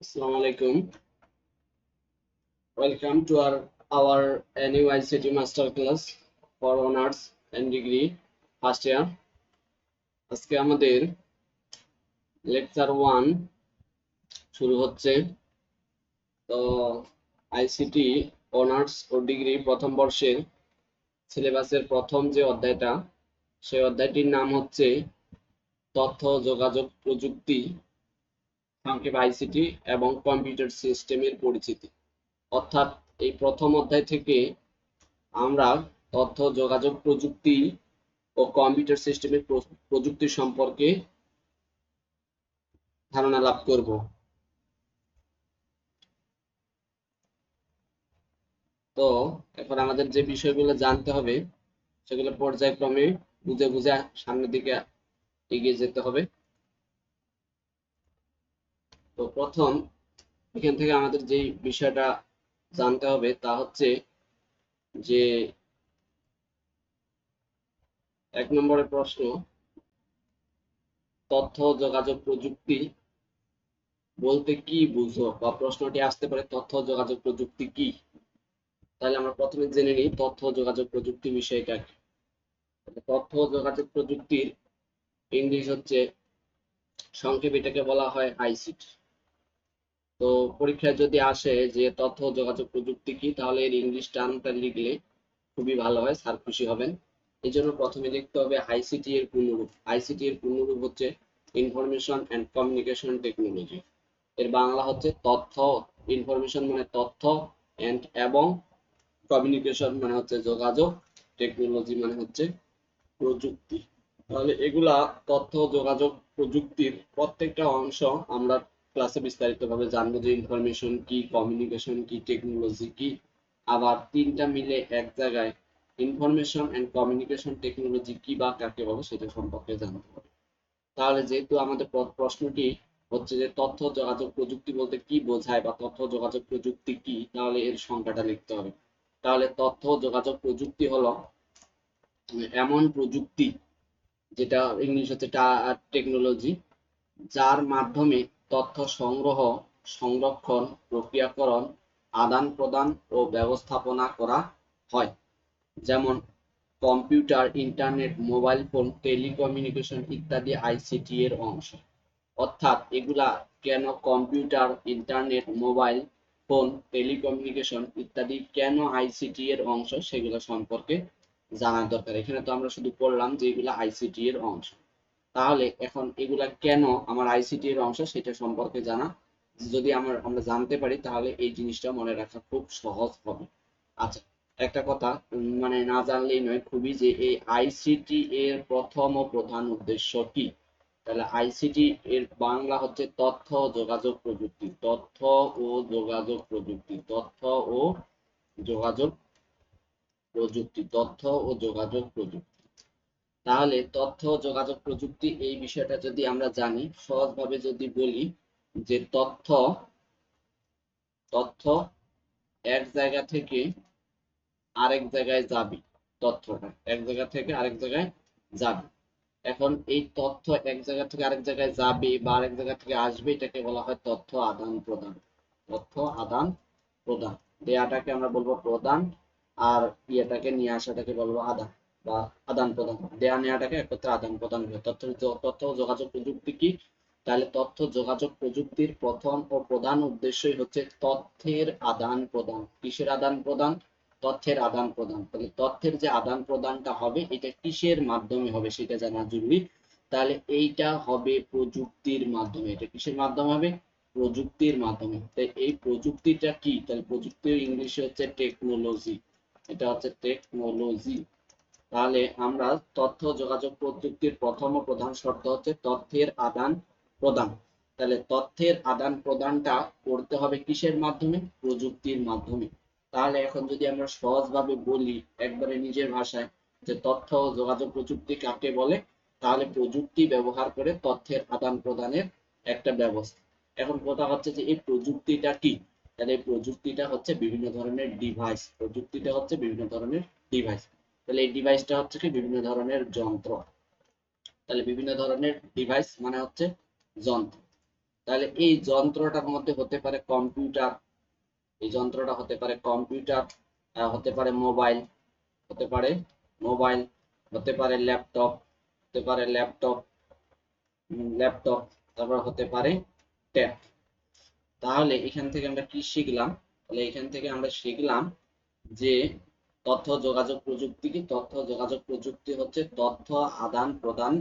Assalamu alaikum. Welcome to our new ICT master class for honors and degree first year. আজকে আমাদের lecture 1 শুরু হচ্ছে। তো ICT honours ও degree প্রথম বর্ষের সিলেবাসের প্রথম যে অধ্যায়টা, সেই অধ্যায়টির নাম হচ্ছে তথ্য যোগাযোগ প্রযুক্তি, সংক্ষেপে আইসিটি এবং কম্পিউটার সিস্টেমের পরিচিতি। অর্থাৎ এই প্রথম অধ্যায় থেকে আমরা তথ্য যোগাযোগ প্রযুক্তি ও কম্পিউটার সিস্টেমের প্রযুক্তি সম্পর্কে ধারণা লাভ করব। তো এখন আমাদের যে বিষয়গুলো জানতে হবে সেগুলো পর্যায়ক্রমে বুঝে বুঝে সামনের দিকে এগিয়ে যেতে হবে। তো প্রথম এখান থেকে আমাদের যে বিষয়টা জানতে হবে তা হচ্ছে যে 1 নম্বরের প্রশ্ন, তথ্য যোগাযোগ প্রযুক্তি বলতে কি বুঝো, বা প্রশ্নটি আসতে পারে তথ্য যোগাযোগ প্রযুক্তি কি। তাহলে আমরা প্রথমে জেনে নিই তথ্য যোগাযোগ প্রযুক্তি বিষয়টা কি। তথ্য যোগাযোগ প্রযুক্তির ইংলিশ হচ্ছে, সংক্ষেপে এটাকে বলা হয় আইসিটি। তো পরীক্ষায় যদি আসে যে তথ্য যোগাযোগ প্রযুক্তি কি, তাহলে এর ইংলিশ টার্মটা লিখলে খুবই ভালো হয়, স্যার খুশি হবেন। এই জন্য প্রথমে লিখতে হবে আইসিটি এর পূর্ণরূপ। আইসিটি এর পূর্ণরূপ হচ্ছে ইনফরমেশন অ্যান্ড কমিউনিকেশন টেকনোলজি। এর বাংলা হচ্ছে তথ্য, ইনফরমেশন মানে তথ্য, এন্ড এবং কমিউনিকেশন মানে হচ্ছে যোগাযোগ, টেকনোলজি মানে হচ্ছে প্রযুক্তি। তাহলে এগুলা তথ্য যোগাযোগ প্রযুক্তির প্রত্যেকটা অংশ আমরা ক্লাসে বিস্তারিতভাবে জানবো, যে ইনফরমেশন কি, কমিউনিকেশন কি, টেকনোলজি কি। আবার তিনটা মিলে এক জায়গায় ইনফরমেশন এন্ড কমিউনিকেশন টেকনোলজি কি বা কাকে বলে সেটা সম্পর্কে জানতে হবে। তাহলে যেহেতু আমাদের প্রশ্নটি হচ্ছে যে তথ্য যোগাযোগ প্রযুক্তি বলতে কি বোঝায় বা তথ্য যোগাযোগ প্রযুক্তি কি, তাহলে এর সংজ্ঞাটা লিখতে হবে। তাহলে তথ্য যোগাযোগ প্রযুক্তি হলো এমন প্রযুক্তি, যেটা ইংলিশ হচ্ছে টেকনোলজি, যার মাধ্যমে তথ্য সংগ্রহ, সংরক্ষণ, প্রক্রিয়াকরণ, আদান প্রদান ও ব্যবস্থাপনা করা হয়। যেমন computer, internet, mobile phone, telecommunication ইত্যাদি আইসিটি এর অংশ। অর্থাৎ এগুলা কেন computer, internet, mobile phone, telecommunication ইত্যাদি কেন আইসিটি এর অংশ সেগুলো সম্পর্কে জানার দরকার। এখানে তো আমরা শুধু পড়লাম যে এগুলা আইসিটি এর অংশ, তাহলে এখন এগুলা কেন আমার আইসিটি এর অংশ সেটা সম্পর্কে জানা যদি আমরা জানতে পারি, তাহলে এই জিনিসটা মনে রাখা খুব সহজ হবে। আচ্ছা, একটা কথা মানে না জানলেই নয় খুবই, যে এই আইসিটি এর প্রথম ও প্রধান উদ্দেশ্য কি। তাহলে আইসিটি এর বাংলা হচ্ছে তথ্য যোগাযোগ প্রযুক্তি। তথ্য ও যোগাযোগ প্রযুক্তি, তথ্য ও যোগাযোগ প্রযুক্তি, তথ্য ও যোগাযোগ প্রযুক্তি। তাহলে তথ্য যোগাযোগ প্রযুক্তি এই বিষয়টা যদি আমরা জানি, সহজভাবে যদি বলি যে তথ্য তথ্য এক জায়গা থেকে আরেক জায়গায় যাবে, তথ্যটা এক জায়গা থেকে আরেক জায়গায় যাবে। এখন এই তথ্য এক জায়গা থেকে আরেক জায়গায় যাবে বা আরেক জায়গা থেকে আসবে, এটাকে বলা হয় তথ্য আদান প্রদান। তথ্য আদান প্রদান, দেয়াটাকে আমরা বলবো প্রদান, আর ইয়েটাকে নিয়ে আসাটাকে বলবো আদান বা আদান প্রদান। দেয়া নেয়াটাকে একত্রে আদান প্রদান হবে। তথ্য যোগাযোগ প্রযুক্তি কি, তাহলে তথ্য যোগাযোগ প্রযুক্তির প্রথম ও প্রধান উদ্দেশ্যই হচ্ছে তথ্যের আদান প্রদান। কিসের আদান প্রদান? তথ্যের আদান প্রদান। তাহলে তথ্যের যে আদান প্রদানটা হবে এটা কিসের মাধ্যমে হবে সেটা জানা জরুরি। তাহলে এইটা হবে প্রযুক্তির মাধ্যমে। এটা কিসের মাধ্যমে হবে? প্রযুক্তির মাধ্যমে। তাই এই প্রযুক্তিটা কি? তাহলে প্রযুক্তির ইংলিশে হচ্ছে টেকনোলজি। এটা হচ্ছে টেকনোলজি। তাহলে আমরা তথ্য যোগাযোগ প্রযুক্তির প্রথম ও প্রধান শর্ত হচ্ছে তথ্যের আদান প্রদান। তাহলে তথ্যের আদান প্রদানটা করতে হবে কিসের মাধ্যমে? প্রযুক্তির মাধ্যমে। তাহলে এখন যদি আমরা সহজভাবে বলি একবারে নিজের ভাষায় যে তথ্য ও যোগাযোগ প্রযুক্তি কাকে বলে, তাহলে প্রযুক্তি ব্যবহার করে তথ্যের আদান প্রদানের একটা ব্যবস্থা। এখন কথা হচ্ছে যে এই প্রযুক্তিটা কি। তাহলে এই প্রযুক্তিটা হচ্ছে বিভিন্ন ধরনের ডিভাইস। প্রযুক্তিটা হচ্ছে বিভিন্ন ধরনের ডিভাইস। তাহলে এই ডিভাইসটা হচ্ছে কি বিভিন্ন ধরনের যন্ত্র। তাহলে বিভিন্ন ধরনের ডিভাইস মানে হচ্ছে যন্ত্র। তাহলে এই যন্ত্রটার মধ্যে হতে পারে কম্পিউটার, এই যন্ত্রটা হতে পারে কম্পিউটার, হতে পারে মোবাইল, হতে পারে মোবাইল, হতে পারে ল্যাপটপ, হতে পারে ল্যাপটপ, ল্যাপটপ, তারপর হতে পারে ট্যাব। তাহলে এখান থেকে আমরা কি শিখলাম? তাহলে এখান থেকে আমরা শিখলাম যে তথ্য যোগাযোগ প্রযুক্তি কি? তথ্য যোগাযোগ প্রযুক্তি হচ্ছে তথ্য আদান প্রদান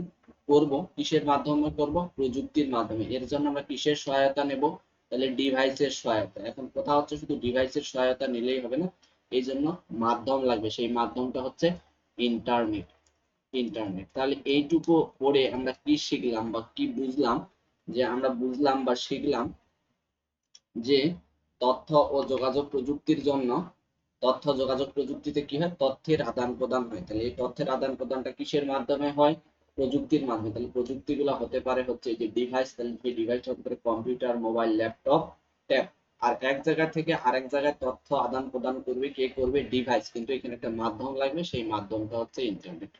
করব কিসের মাধ্যমে করব? প্রযুক্তির মাধ্যমে। এর জন্য আমরা কিসের সহায়তা নেব? তাহলে ডিভাইসের সহায়তা। এখন কথা হচ্ছে শুধু ডিভাইসের সহায়তা নিলেই হবে না, এই জন্য মাধ্যম লাগবে, সেই মাধ্যমটা হচ্ছে ইন্টারনেট। ইন্টারনেট। তাহলে এইটুকু পড়ে আমরা কি শিখলাম বা কি বুঝলাম? যে আমরা বুঝলাম বা শিখলাম যে তথ্য ও যোগাযোগ প্রযুক্তির জন্য, তথ্য যোগাযোগ প্রযুক্তিতে কি হয়? তথ্যের আদান প্রদান হয়। তাহলে এই তথ্যের আদান প্রদানটা কিসের মাধ্যমে হয়? প্রযুক্তির মাধ্যমে। তাহলে প্রযুক্তিগুলো হতে পারে হচ্ছে যে ডিভাইস, তাহলে সেই ডিভাইসটা হতে পারে কম্পিউটার, মোবাইল, ল্যাপটপ, ট্যাব। আর এক জায়গা থেকে আরেক জায়গায় তথ্য আদান প্রদান করবে কে? করবে ডিভাইস, কিন্তু এখানে একটা মাধ্যম লাগবে, সেই মাধ্যমটা হচ্ছে ইন্টারনেট।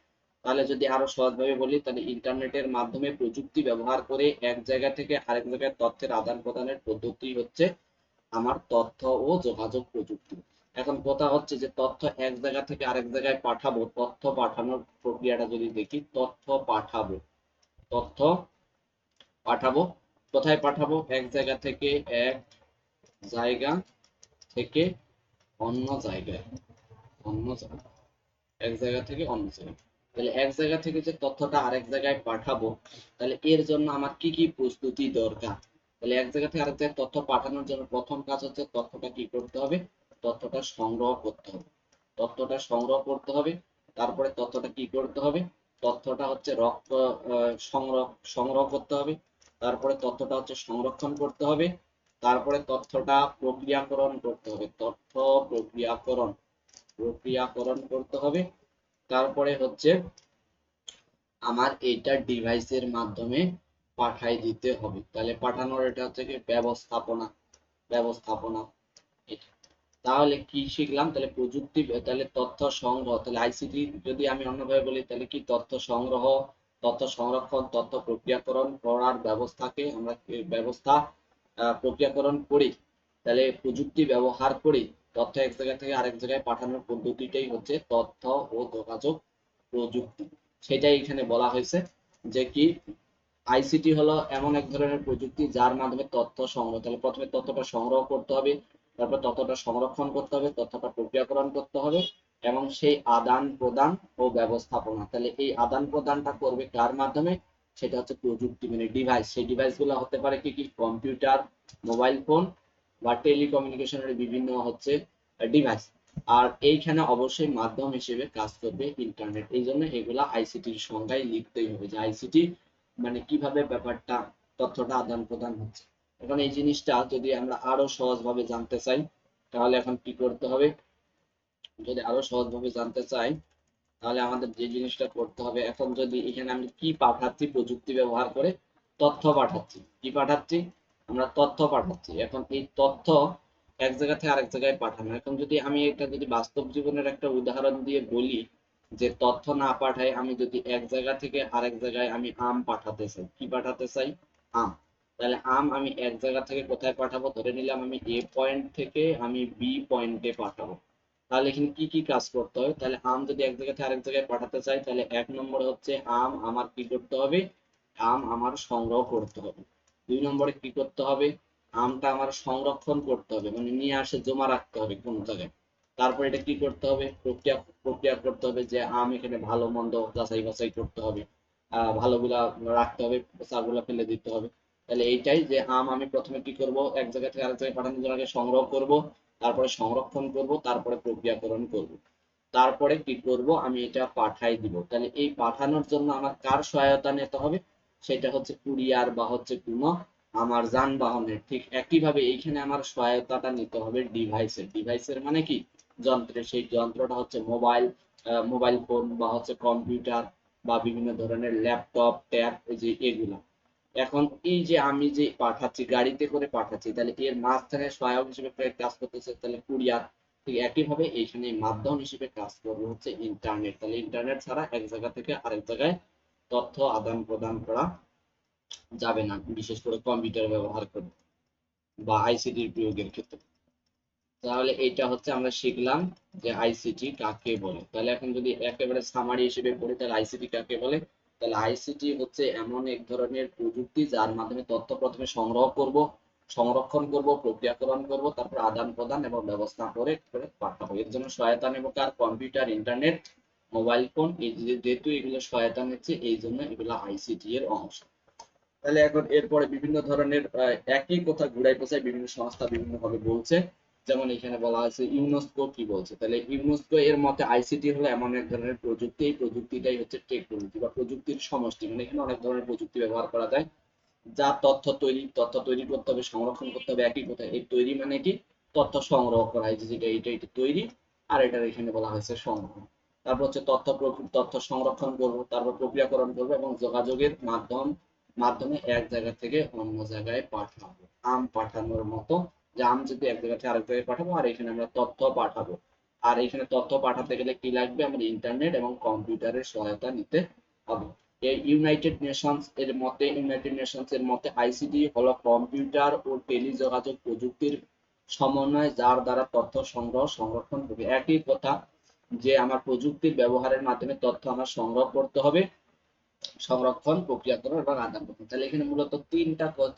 তাহলে যদি আরো সহজভাবে বলি, তাহলে ইন্টারনেটের মাধ্যমে প্রযুক্তি ব্যবহার করে এক জায়গা থেকে আরেক জায়গায় তথ্যের আদান প্রদানের পদ্ধতি হচ্ছে আমার তথ্য ও যোগাযোগ প্রযুক্তি। এখন কথা হচ্ছে যে তথ্য এক জায়গা থেকে আরেক জায়গায় পাঠাবো, তথ্য পাঠানোর প্রক্রিয়াটা যদি দেখি, তথ্য পাঠাবো, তথ্য পাঠাবো, কোথায় পাঠাবো? এক জায়গা থেকে এক জায়গা থেকে অন্য জায়গায়, অন্য জায়গায়, এক জায়গা থেকে অন্য জায়গায়। তাহলে এক জায়গা থেকে যে তথ্যটা আরেক জায়গায় পাঠাবো, তাহলে এর জন্য আমার কি কি প্রস্তুতি দরকার? তাহলে এক জায়গা থেকে আরেক জায়গায় তথ্য পাঠানোর জন্য প্রথম কাজ হচ্ছে তথ্যটা কি করতে হবে? তথ্যটা সংগ্রহ করতে হবে, তথ্যটা সংগ্রহ করতে হবে। তারপরে তথ্যটা কি করতে হবে? তথ্যটা হচ্ছে সংগ্রহ সংগ্রহ করতে হবে। তারপরে তথ্যটা হচ্ছে সংরক্ষণ করতে হবে। তারপরে তথ্যটা প্রক্রিয়াকরণ করতে হবে, তথ্য প্রক্রিয়াকরণ, প্রক্রিয়াকরণ করতে হবে। তারপরে হচ্ছে আমার এইটা ডিভাইসের মাধ্যমে পাঠাই দিতে হবে। তাহলে পাঠানোর এটা হচ্ছে কি? ব্যবস্থাপনা, ব্যবস্থাপনা এটা। তাহলে কি শিখলাম? তাহলে প্রযুক্তি, তাহলে তথ্য সংগ্রহ, তাহলে আইসিটি যদি আমি অন্যভাবে বলি তাহলে কি? তথ্য সংগ্রহ, তথ্য সংরক্ষণ, তথ্য প্রক্রিয়াকরণ করার ব্যবস্থাকে আমরা ব্যবস্থা প্রক্রিয়াকরণ করি। তাহলে প্রযুক্তি ব্যবহার করি তথ্য এক জায়গা থেকে আরেক জায়গায় পাঠানোর পদ্ধতিটাই হচ্ছে তথ্য ও যোগাযোগ প্রযুক্তি। সেটাই এখানে বলা হয়েছে যে কি? আইসিটি হলো এমন এক ধরনের প্রযুক্তি যার মাধ্যমে তথ্য সংগ্রহ, তাহলে প্রথমে তথ্যটা সংগ্রহ করতে হবে, তারপর তথ্যটা সংরক্ষণ করতে হবে, তথ্যটা প্রক্রিয়াকরণ করতে হবে, এবং সেই আদান প্রদান ও ব্যবস্থাপনা। তাহলে এই আদান প্রদানটা করবে কার মাধ্যমে? সেটা হচ্ছে প্রযুক্তি, মানে ডিভাইস। সেই ডিভাইস গুলো হতে পারে কি কি? কম্পিউটার, মোবাইল ফোন বা টেলিকমিউনিকেশনের বিভিন্ন হচ্ছে ডিভাইস। আর এইখানে অবশ্যই মাধ্যম হিসেবে কাজ করবে ইন্টারনেট। এই জন্য এগুলা আইসিটির সংজ্ঞায় লিখতেই হবে যে আইসিটি মানে কিভাবে ব্যাপারটা, তথ্যটা আদান প্রদান হচ্ছে। এখন এই জিনিসটা যদি আমরা আরো সহজভাবে জানতে চাই, তাহলে এখন কি করতে হবে? যদি আরো সহজভাবে জানতে চাই, তাহলে আমাদের যে জিনিসটা করতে হবে, এখন যদি এখানে আমি কি পাঠাচ্ছি? প্রযুক্তি ব্যবহার করে তথ্য পাঠাচ্ছি। কি পাঠাচ্ছি? আমরা তথ্য পাঠাচ্ছি। এখন এই তথ্য এক জায়গা থেকে আরেক জায়গায় পাঠানো, এখন যদি আমি এটা যদি বাস্তব জীবনের একটা উদাহরণ দিয়ে বলি, যে তথ্য না পাঠায় আমি যদি এক জায়গা থেকে আরেক জায়গায় আমি আম পাঠাতে চাই, কি পাঠাতে চাই? আম। তাহলে আম আমি এক জায়গা থেকে কোথায় পাঠাবো? ধরে নিলাম আমি এ পয়েন্ট থেকে আমি বি পয়েন্টে পাঠাবো। তাহলে এখানে কি কি কাজ করতে হবে? তাহলে আম যদি এক জায়গা থেকে আরেক জায়গায় পাঠাতে চাই, তাহলে এক নম্বরে হচ্ছে আম আমার কি করতে হবে? আম আমার সংগ্রহ করতে হবে। দুই নম্বরে কি করতে হবে? আমটা আমার সংরক্ষণ করতে হবে, মানে নিয়ে আসে জমা রাখতে হবে কোন জায়গায়। তারপর এটা কি করতে হবে? প্রক্রিয়া, প্রক্রিয়া করতে হবে, যে আম এখানে ভালো মন্দ যাচাই বাছাই করতে হবে, ভালোগুলা রাখতে হবে, পচাগুলা ফেলে দিতে হবে। তাহলে এইটাই যে আম আমি প্রথমে কি করব? এক জায়গা থেকে আরেক জায়গায় পাঠানোর জন্য আগে সংগ্রহ করব, তারপরে সংরক্ষণ করব, তারপরে প্রক্রিয়াকরণ করব, তারপরে কি করব? আমি এটা পাঠাই দিব। তাহলে এই পাঠানোর জন্য আমার কার সহায়তা নিতে হবে? সেটা হচ্ছে কুরিয়ার বা হচ্ছে কোনো আমার যানবাহনের। ঠিক একইভাবে এইখানে আমার সহায়তাটা নিতে হবে ডিভাইসের। ডিভাইসের মানে কি? যন্ত্রের। সেই যন্ত্রটা হচ্ছে মোবাইল, মোবাইল ফোন বা হচ্ছে কম্পিউটার বা বিভিন্ন ধরনের ল্যাপটপ, ট্যাব, এই যে এগুলা। এখন এই যে আমি যে পাঠাচ্ছি, গাড়িতে করে পাঠাচ্ছি, তাহলে এর মাঝখানে সহায়ক হিসেবে কাজ করতেছে তাহলে কুরিয়ার। ঠিক একইভাবে এইখানে মাধ্যম হিসেবে কাজ করবে হচ্ছে ইন্টারনেট। তাহলে ইন্টারনেট ছাড়া এক জায়গা থেকে আরেক জায়গায় তথ্য আদান প্রদান করা যাবে না, বিশেষ করে কম্পিউটার ব্যবহার করে বা আইসিটির প্রয়োগের ক্ষেত্রে। তাহলে এটা হচ্ছে আমরা শিখলাম যে আইসিটি কাকে বলে। তাহলে এখন যদি একেবারে সামারি হিসেবে পড়ি, তাহলে আইসিটি কাকে বলে? তাহলে আইসিটি হচ্ছে এমন এক ধরনের প্রযুক্তি যার মাধ্যমে তথ্য প্রথমে সংগ্রহ করব, সংরক্ষণ করব, প্রক্রিয়াকরণ করব, তারপর আদান প্রদান এবং ব্যবস্থা করে করে পাঠাবো। এর জন্য সহায়তা নেব কার? Computer, internet, mobile phone. এই যেহেতু এগুলো সহায়তা নিচ্ছে, এই জন্য এগুলো আইসিটি এর অংশ। তাহলে এখন এরপরে বিভিন্ন ধরনের একই কথা ঘুরাই পেঁচাই বিভিন্ন সংস্থা বিভিন্ন ভাবে বলছে। যেমন এখানে বলা আছে ইউনেস্কো কি বলছে। তাহলে ইউনেস্কো এর মতে আইসিটি হলো এমন এক ধরনের প্রযুক্তি, এই প্রযুক্তিটাই হচ্ছে টেকনোলজি বা প্রযুক্তির সমষ্টি। মানে এখানে অনেক ধরনের প্রযুক্তি ব্যবহার করা যায়, যা তথ্য তৈরি করতে হবে, সংরক্ষণ করতে হবে। একই কথা, এই তৈরি মানে কি? তথ্য সংগ্রহ করা হয়, যেটা এটা তৈরি, আর এটার এখানে বলা হয়েছে সংগ্রহ। তারপর হচ্ছে তথ্য সংরক্ষণ করব, তারপর প্রক্রিয়াকরণ করব এবং যোগাযোগের মাধ্যমে এক জায়গা থেকে অন্য জায়গায় পাঠাবো। আম পাঠানোর মতো, যে আম যদি এক জায়গা থেকে আরেক জায়গায় পাঠাবো, আর এখানে আমরা তথ্য পাঠাবো। আর এখানে তথ্য পাঠাতে গেলে কি লাগবে? আমাদের ইন্টারনেট এবং কম্পিউটারের সহায়তা নিতে হবে। ইউনাইটেড নেশনস এর মতে আইসিটি হলো কম্পিউটার ও টেলিযোগাযোগ প্রযুক্তির সমন্বয়, যার দ্বারা তথ্য সংগ্রহ সংরক্ষণ হবে। একই কথা, যে আমার প্রযুক্তির ব্যবহারের মাধ্যমে তথ্য আমার সংগ্রহ করতে হবে, সংরক্ষণ, প্রক্রিয়াকরণ এবং আদান প্রদান। তাহলে এখানে মূলত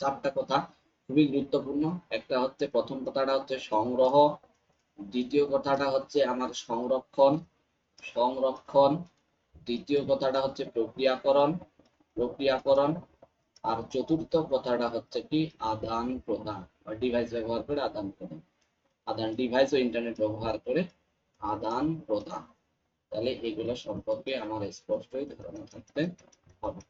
চারটা কথা খুবই গুরুত্বপূর্ণ। একটা হচ্ছে, প্রথম কথাটা হচ্ছে সংগ্রহ, দ্বিতীয় কথাটা হচ্ছে আমার সংরক্ষণ, সংরক্ষণ, দ্বিতীয় কথাটা হচ্ছে প্রক্রিয়াকরণ, প্রক্রিয়াকরণ, আর চতুর্থ কথাটা হচ্ছে কি? আদান প্রদান, বা ডিভাইস ব্যবহার করে আদান প্রদান, ডিভাইস ও ইন্টারনেট ব্যবহার করে আদান প্রদান। তাহলে এগুলো সম্পর্কে আমার স্পষ্টই ধারণা থাকতে হবে।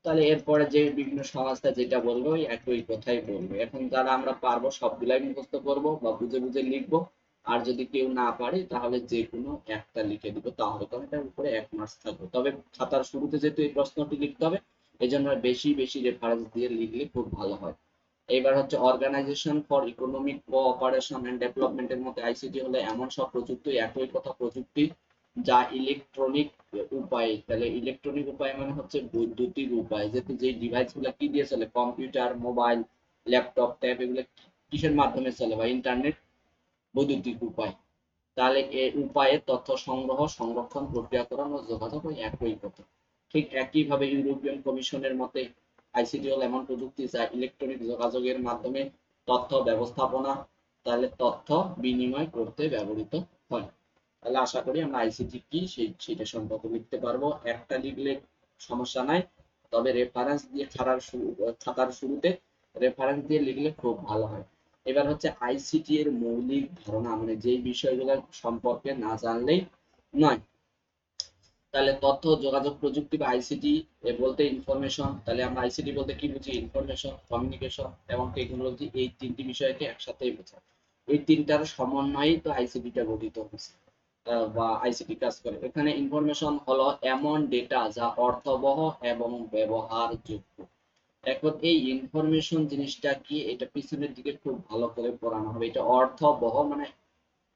তাহলে এরপরে যে বিভিন্ন সংস্থা যেটা বলবো ওই একই কথাই বলবো। এখন যারা আমরা পারবো সবগুলাই মুখস্থ করব বা বুঝে বুঝে লিখবো, আর যদি কেউ না পারে তাহলে যে কোনো একটা লিখে দিব, তাহলে তো এটার উপরে 1 মার্কস থাকবে। তবে খাতার শুরুতে যেহেতু এই প্রশ্নটি লিখতে হবে, এই জন্য বেশি বেশি রেফারেন্স দিয়ে লিখলে খুব ভালো হয়। এবার হচ্ছে organisation for economic cooperation and ডেভেলপমেন্টের মধ্যে আইসিটি হলো এমন সব প্রযুক্তি, একই কথা প্রযুক্তি যা ইলেকট্রনিক উপায়। তাহলে ইলেকট্রনিক উপায় মানে হচ্ছে বৈদ্যুতিক উপায়, যেহেতু যে ডিভাইস গুলা কি দিয়ে চলে? কম্পিউটার, মোবাইল, ল্যাপটপ, ট্যাব, এগুলো কিসের মাধ্যমে চলে? বা ইন্টারনেট, বৈদ্যুতিক উপায়। তাহলে এই উপায়ে তথ্য সংগ্রহ, সংরক্ষণ, প্রক্রিয়াকরণ ও যোগাযোগ ওই একই কথা। ঠিক একইভাবে ইউরোপিয়ান কমিশনের মতে আইসিটি হল এমন প্রযুক্তি যা ইলেকট্রনিক যোগাযোগের মাধ্যমে তথ্য ব্যবস্থাপনা, তাহলে তথ্য বিনিময় করতে ব্যবহৃত হয়। তাহলে আশা করি আমরা আইসিটি কি সেটা সম্পর্কে লিখতে পারবো। একটা লিখলে সমস্যা নাই, তবে রেফারেন্স দিয়ে খাতার শুরুতে রেফারেন্স দিয়ে লিখলে খুব ভালো হয়। এবার হচ্ছে আইসিটি এর মৌলিক ধারণা, মানে যেই বিষয়গুলো সম্পর্কে না জানলেই নয়। তাহলে তথ্য যোগাযোগ প্রযুক্তি বা আইসিটি বলতে ইনফরমেশন, তাহলে আমরা আইসিটি বলতে কি বুঝি? ইনফরমেশন, কমিউনিকেশন এবং টেকনোলজি, এই তিনটি বিষয়কে একসাথেই বোঝায়। এই তিনটার সমন্বয়েই তো আইসিটিটা গঠিত হয়েছে বা আইসিটি কাজ করে। এখানে ইনফরমেশন হলো এমন ডেটা যা অর্থবহ এবং ব্যবহারযোগ্য। এখন এই ইনফরমেশন জিনিসটা কি, এটা পিছনের দিকে খুব ভালো করে পড়ানো হবে। এটা অর্থবহ মানে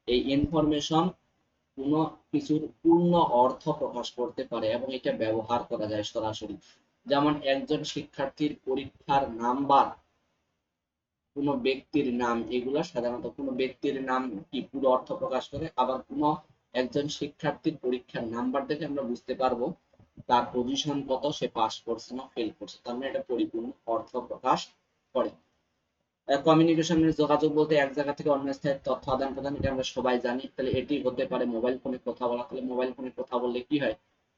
এই ইনফরমেশন কোনো কিছুর পূর্ণ অর্থ প্রকাশ করতে পারে এবং এটা ব্যবহার করা যায় সরাসরি। যেমন একজন শিক্ষার্থীর পরীক্ষার নাম্বার, কোনো ব্যক্তির নাম, এগুলা সাধারণত কোনো ব্যক্তির নাম কি পুরো অর্থ প্রকাশ করে। আবার কোনো একজন শিক্ষার্থীর পরীক্ষার নাম্বার দেখে আমরা বুঝতে পারবো তার পজিশন কত, সে পাস করছে না ফেল করছে, তার মানে এটা পরিপূর্ণ অর্থ প্রকাশ করে। কমিউনিকেশনের যোগাযোগ বলতে এক জায়গা থেকে অন্য স্থানে তথ্য আদান প্রদান, এটা আমরা সবাই জানি। তাহলে এটি হতে পারে মোবাইল ফোনে কথা বলা। তাহলে মোবাইল ফোনে কথা বললে কি হয়?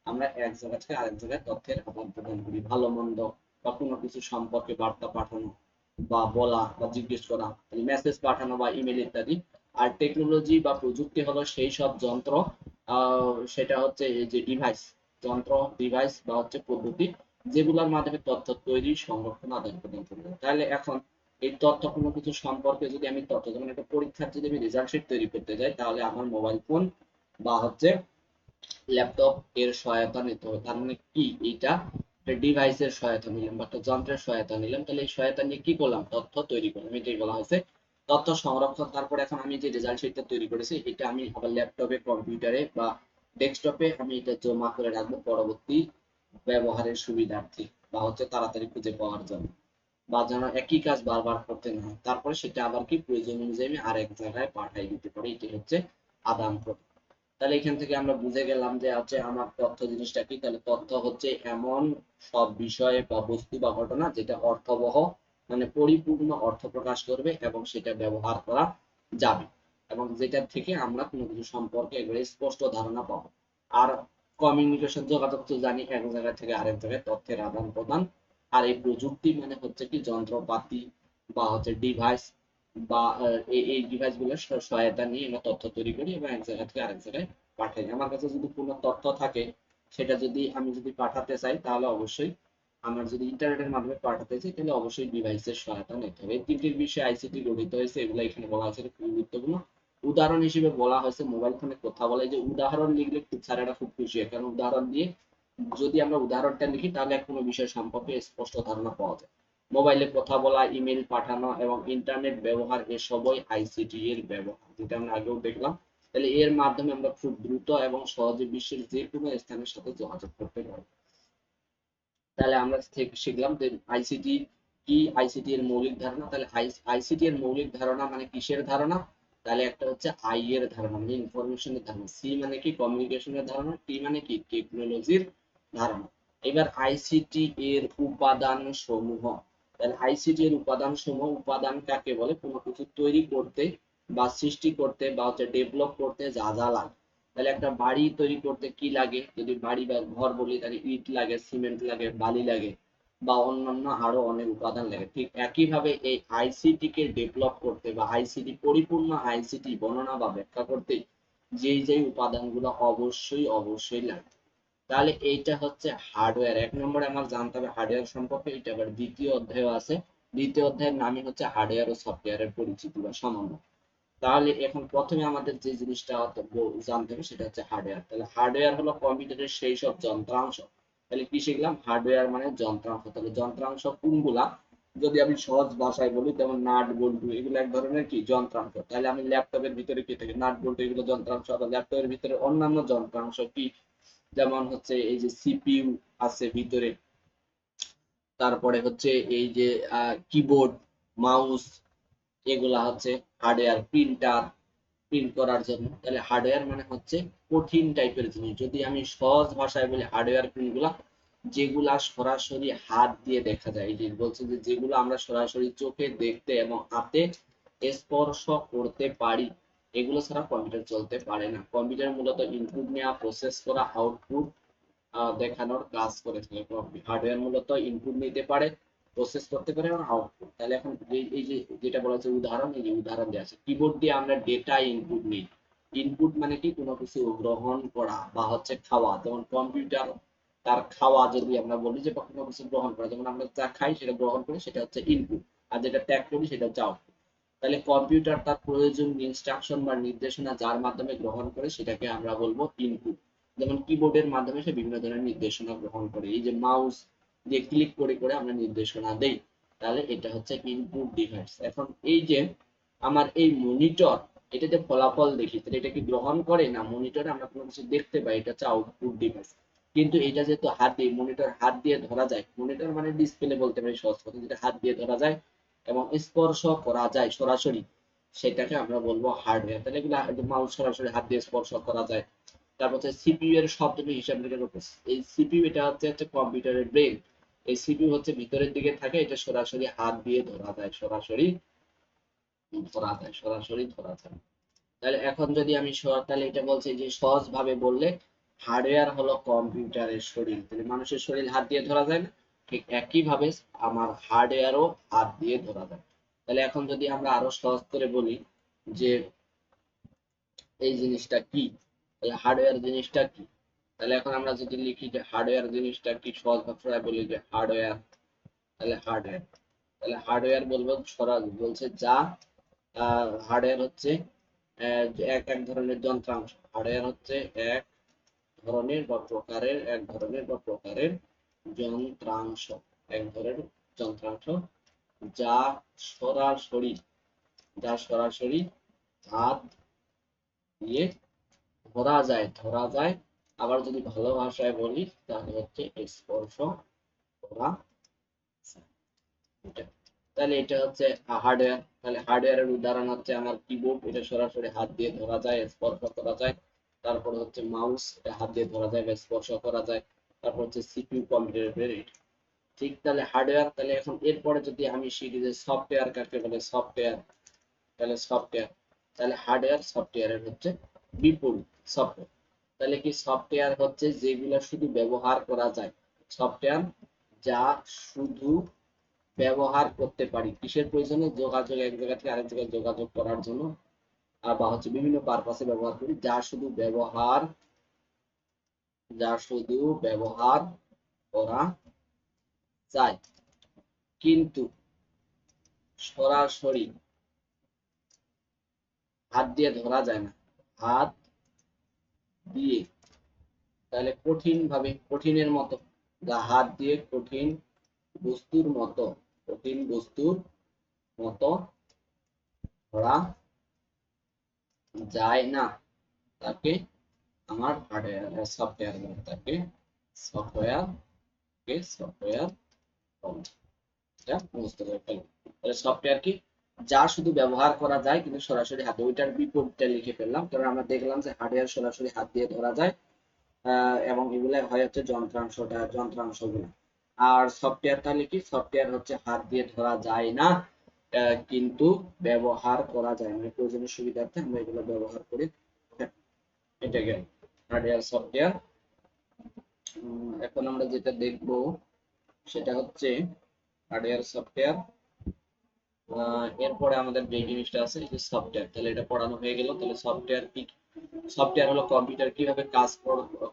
আমরা এক জায়গা থেকে আরেক জায়গায় তথ্যের আদান প্রদান করি, ভালো মন্দ বা কোনো কিছু সম্পর্কে বার্তা পাঠানো বা বলা বা জিজ্ঞেস করা, মেসেজ পাঠানো বা ইমেল ইত্যাদি। আর টেকনোলজি বা প্রযুক্তি হলো সেই সব যন্ত্র, সেটা হচ্ছে এই যে ডিভাইস, যন্ত্র, ডিভাইস বা হচ্ছে পদ্ধতি, যেগুলোর মাধ্যমে তথ্য তৈরি, সংরক্ষণ, আদান প্রদান করবে। তাহলে এখন এই তথ্য কোনো কিছু সম্পর্কে যদি আমি তথ্য, যেমন একটা পরীক্ষার যদি আমি রেজাল্ট শিট তৈরি করতে যাই, তাহলে আমার মোবাইল ফোন বা হচ্ছে ল্যাপটপ এর সহায়তা নিতে হবে। তার মানে কি? এইটা ডিভাইসের সহায়তা নিলাম বা একটা যন্ত্রের সহায়তা নিলাম। তাহলে এই সহায়তা নিয়ে কি করলাম? তথ্য তৈরি করলাম, এটাই বলা হয়েছে তথ্য সংরক্ষণ। তারপরে এখন আমি যে রেজাল্ট শিটটা তৈরি করেছি, এটা আমি আবার ল্যাপটপে, কম্পিউটারে বা ডেস্কটপে আমি এটা জমা করে রাখবো পরবর্তী ব্যবহারের সুবিধার্থে। বা হচ্ছে তাড়াতাড়ি খুঁজে পাওয়ার জন্য, বা যেন একই কাজ বারবার করতে না হয়, তারপরে সেটা আবার কি প্রয়োজন অনুযায়ী আমি আরেক জায়গায় পাঠাই দিতে পারি, এটি হচ্ছে আদান প্রদান। তাহলে এখান থেকে আমরা বুঝে গেলাম যে হচ্ছে আমার তথ্য জিনিসটা কি। তাহলে তথ্য হচ্ছে এমন সব বিষয়ে বা বস্তু বা ঘটনা যেটা অর্থবহ, মানে পরিপূর্ণ অর্থ প্রকাশ করবে এবং সেটা ব্যবহার করা যাবে, এবং যেটার থেকে আমরা কোনো কিছু সম্পর্কে একবারে স্পষ্ট ধারণা পাবো। আর কমিউনিকেশন, যোগাযোগ তো জানি এক জায়গা থেকে আরেক জায়গায় তথ্যের আদান প্রদান। আর এই প্রযুক্তি মানে হচ্ছে কি যন্ত্রপাতি বা হচ্ছে ডিভাইস, বা এই ডিভাইস গুলোর সহায়তা নিয়ে আমরা তথ্য তৈরি করি এবং এক জায়গা থেকে আরেক জায়গায় পাঠাই। আমার কাছে যদি কোনো তথ্য থাকে, সেটা যদি আমি যদি পাঠাতে চাই, তাহলে অবশ্যই আমার যদি ইন্টারনেটের মাধ্যমে পাঠাতে চাই, তাহলে অবশ্যই ডিভাইসের সহায়তা নিতে হবে। এই তিনটির বিষয়ে আইসিটি গঠিত হয়েছে, এগুলো এখানে বলা হয়েছে, খুবই গুরুত্বপূর্ণ। উদাহরণ হিসেবে বলা হয়েছে মোবাইল ফোনে কথা বলে, যে উদাহরণ লিখলে খুব স্যারেরা খুব খুশি হয়, কারণ উদাহরণ দিয়ে যদি আমরা উদাহরণটা লিখি তাহলে কোনো বিষয় সম্পর্কে স্পষ্ট ধারণা পাওয়া যায়। মোবাইলে কথা বলা, ইমেল পাঠানো এবং ইন্টারনেট ব্যবহার এসবই আইসিটি এর ব্যবহার, যেটা আমরা আগেও দেখলাম। তাহলে এর মাধ্যমে আমরা খুব দ্রুত এবং সহজে বিশ্বের যে কোনো স্থানের সাথে যোগাযোগ করতে পারি। তাহলে আমরা শিখলাম যে আইসিটি কি, আইসিটি এর মৌলিক ধারণা। তাহলে আইসিটি এর মৌলিক ধারণা মানে কিসের ধারণা? তাহলে একটা হচ্ছে আই এর ধারণা মানে ইনফরমেশনের ধারণা, সি মানে কি কমিউনিকেশনের ধারণা, টি মানে কি টেকনোলজির ধারণা। এবার আইসিটি এর উপাদান সমূহ। তাহলে আইসিটি এর উপাদান সমূহ, উপাদান কাকে বলে? কোনো কিছু তৈরি করতে বা সৃষ্টি করতে বা হচ্ছে ডেভেলপ করতে যা যা লাগে। তাহলে একটা বাড়ি তৈরি করতে কি লাগে? যদি বাড়ি বা ঘর বলি, তাহলে ইট লাগে, সিমেন্ট লাগে, বালি লাগে, বা অন্যান্য আরো অনেক উপাদান লাগে। ঠিক একইভাবে এই আইসিটি কে ডেভেলপ করতে বা আইসিটি পরিপূর্ণ আইসিটি বর্ণনা বা ব্যাখ্যা করতে যেই যেই উপাদানগুলো অবশ্যই অবশ্যই লাগে। তাহলে এইটা হচ্ছে হার্ডওয়্যার। এক নম্বরে আমার জানতে হবে হার্ডওয়্যার সম্পর্কে, এটা আবার দ্বিতীয় অধ্যায় আছে। দ্বিতীয় অধ্যায়ের নামই হচ্ছে হার্ডওয়্যার ও সফটওয়্যারের পরিচিতি বা সমন্বয়। তাহলে এখন প্রথমে আমাদের যে জিনিসটা জানতে হবে সেটা হচ্ছে হার্ডওয়্যার। তাহলে হার্ডওয়্যার হলো কম্পিউটারের সেই সব যন্ত্রাংশ। তাহলে কি শিখলাম? হার্ডওয়্যার মানে যন্ত্রাংশ। তাহলে যন্ত্রাংশ কোনগুলা? যদি আমি সহজ ভাষায় বলি, যেমন নাট বল্টু, এগুলো এক ধরনের কি যন্ত্রাংশ। তাহলে আমি ল্যাপটপের ভিতরে কি থাকে? নাট বল্টু, এগুলো যন্ত্রাংশ। আবার ল্যাপটপের ভিতরে অন্যান্য যন্ত্রাংশ কি? যেমন হচ্ছে এই যে সিপিইউ আছে ভিতরে, তারপরে হচ্ছে এই যে কিবোর্ড, মাউস, এগুলা হচ্ছে হার্ডওয়্যার। প্রিন্টার, প্রিন্ট করার জন্য। তাহলে হার্ডওয়্যার মানে হচ্ছে কঠিন টাইপের জিনিস। যদি আমি সহজ ভাষায় বলি, হার্ডওয়্যার কোনগুলা? যেগুলা সরাসরি হাত দিয়ে দেখা যায়। এই যে বলছে যে যেগুলো আমরা সরাসরি চোখে দেখতে এবং হাতে স্পর্শ করতে পারি, এগুলো ছাড়া কম্পিউটার চলতে পারে না। কম্পিউটার মূলত ইনপুট নেওয়া, প্রসেস করা, আউটপুট দেখানোর কাজ করে থাকে। হার্ডওয়্যার মূলত ইনপুট নিতে পারে, প্রসেস করতে পারে এবং আউটপুট। তাহলে এখন এই যে যেটা বলা হচ্ছে উদাহরণ, এই যে উদাহরণ দেওয়া আছে, কিবোর্ড দিয়ে আমরা ডেটা ইনপুট নিই। ইনপুট মানে কি? কোনো কিছু গ্রহণ করা বা হচ্ছে খাওয়া। যেমন কম্পিউটার তার খাওয়া, যদি আমরা বলি যে কোনো কিছু গ্রহণ করা, যেমন আমরা যা খাই সেটা গ্রহণ করি, সেটা হচ্ছে ইনপুট। আর যেটা ত্যাগ করি সেটা হচ্ছে আউটপুট। তাহলে কম্পিউটার তার প্রয়োজনীয় ইনস্ট্রাকশন বা নির্দেশনা যার মাধ্যমে গ্রহণ করে সেটাকে আমরা বলবো ইনপুট। যেমন কিবোর্ডের মাধ্যমে সে বিভিন্ন ধরনের নির্দেশনা গ্রহণ করে। এই যে মাউস দিয়ে ক্লিক করে করে আমরা নির্দেশনা দেই, তাহলে এটা হচ্ছে ইনপুট ডিভাইস। এখন এই যে আমার এই মনিটর, এটাতে ফলাফল দেখি, তাহলে এটা কি গ্রহণ করে? না, মনিটরে আমরা কোনো কিছু দেখতে পাই, এটা হচ্ছে আউটপুট ডিভাইস। কিন্তু এটা যেহেতু হাত দিয়ে, মনিটর হাত দিয়ে ধরা যায়, মনিটর মানে ডিসপ্লে বলতে পারি সহজ কথা, যেটা হাত দিয়ে ধরা যায় এবং স্পর্শ করা যায় সরাসরি, সেটাকে আমরা বলবো হার্ডওয়্যার। তাহলে এগুলো মাউস সরাসরি হাত দিয়ে স্পর্শ করা যায়। তারপর হচ্ছে সিপিইউ এর শব্দ নিয়ে হিসাব নিকাশ করতেছে। এই সিপিইউ এটা হচ্ছে কম্পিউটারের ব্রেন। এই সিপিইউ হচ্ছে ভিতরের দিকে থাকে, এটা সরাসরি হাত দিয়ে ধরা যায়, সরাসরি ধরা যায়, সরাসরি ধরা যায়। তাহলে এখন যদি আমি তাহলে এটা বলছে যে সহজ ভাবে বললে, হার্ডওয়্যার হলো কম্পিউটারের শরীর। তাহলে মানুষের শরীর হাত দিয়ে ধরা যায় না? ঠিক একই ভাবে আমার হার্ডওয়্যারও হাত দিয়ে ধরা যায়। তাহলে এখন যদি আমরা আরো সহজ করে বলি যে এই জিনিসটা কি, তাহলে হার্ডওয়্যার জিনিসটা কি, তাহলে এখন আমরা যদি লিখি যে হার্ডওয়্যার জিনিসটা কি, সহজ ভাষায় বলি যে হার্ডওয়্যার, তাহলে হার্ডওয়্যার, তাহলে হার্ডওয়্যার বলবো বলছে যা হার্ডওয়্যার হচ্ছে এক এক ধরনের যন্ত্রাংশ। হার্ডওয়্যার হচ্ছে এক ধরনের বা প্রকারের, এক ধরনের বা প্রকারের যন্ত্রাংশ, এক ধরনের যন্ত্রাংশ যা সরাসরি, যা সরাসরি হাত দিয়ে ধরা যায়, ধরা যায়। আবার যদি ভালো ভাষায় বলি তাহলে হচ্ছে স্পর্শ করা যায়। এটা তাহলে এটা হচ্ছে হার্ডওয়্যার। তাহলে হার্ডওয়্যারের উদাহরণ হচ্ছে আমার কিবোর্ড, এটা সরাসরি হাত দিয়ে ধরা যায়, স্পর্শ করা যায়। তারপর হচ্ছে মাউস, এটা হাত দিয়ে ধরা যায় বা স্পর্শ করা যায়। তারপর হচ্ছে সিপিইউ, কম্পিউটারের ঠিক। তাহলে হার্ডওয়্যার। তাহলে এখন এরপরে যদি আমি শিখি যে সফটওয়্যার কাকে বলে, সফটওয়্যার, তাহলে সফটওয়্যার, তাহলে হার্ডওয়্যার সফটওয়্যারের হচ্ছে বিপরীত সফটওয়্যার। তাহলে কি সফটওয়্যার হচ্ছে যেগুলো শুধু ব্যবহার করা যায়, সফটওয়্যার যা শুধু ব্যবহার করতে পারি কিসের প্রয়োজনে, যোগাযোগ, এক জায়গা থেকে আরেক জায়গায় যোগাযোগ করার জন্য, আর বা হচ্ছে বিভিন্ন পারপাসে ব্যবহার করি, যা শুধু ব্যবহার করা যায় কিন্তু সরাসরি হাত দিয়ে ধরা যায় না। হাত দিয়ে, তাহলে কঠিন ভাবে, কঠিনের মতো, যা হাত দিয়ে কঠিন বস্তুর মতো, কঠিন বস্তুর মতো ধরা যায় না, তাকে আমার হার্ডওয়্যার সফটওয়্যার বলে, তাকে সফটওয়্যার, সফটওয়্যার বলে। এটা মুখস্থ করে ফেলবো। তাহলে সফটওয়্যার কি, যা শুধু ব্যবহার করা যায় কিন্তু সরাসরি হাতে, ওইটার বিপরীতটা লিখে ফেললাম, কারণ আমরা দেখলাম যে হার্ডওয়্যার সরাসরি হাত দিয়ে ধরা যায়, এবং এগুলো হয় হচ্ছে যন্ত্রাংশগুলো। আর সফটওয়্যার তাহলে কি, সফটওয়্যার হচ্ছে হাত দিয়ে ধরা যায় না, কিন্তু ব্যবহার করা যায়, মানে প্রয়োজনীয় সুবিধার্থে আমরা এগুলো ব্যবহার করি। এটা গেল হার্ডওয়্যার সফটওয়্যার। এখন আমরা যেটা দেখব সেটা হচ্ছে হার্ডওয়্যার সফটওয়্যার। এরপরে আমাদের যে জিনিসটা আছে এই যে সফটওয়্যার, তাহলে এটা পড়ানো হয়ে গেল। তাহলে সফটওয়্যার কি, সফটওয়্যার হলো কম্পিউটার কিভাবে কাজ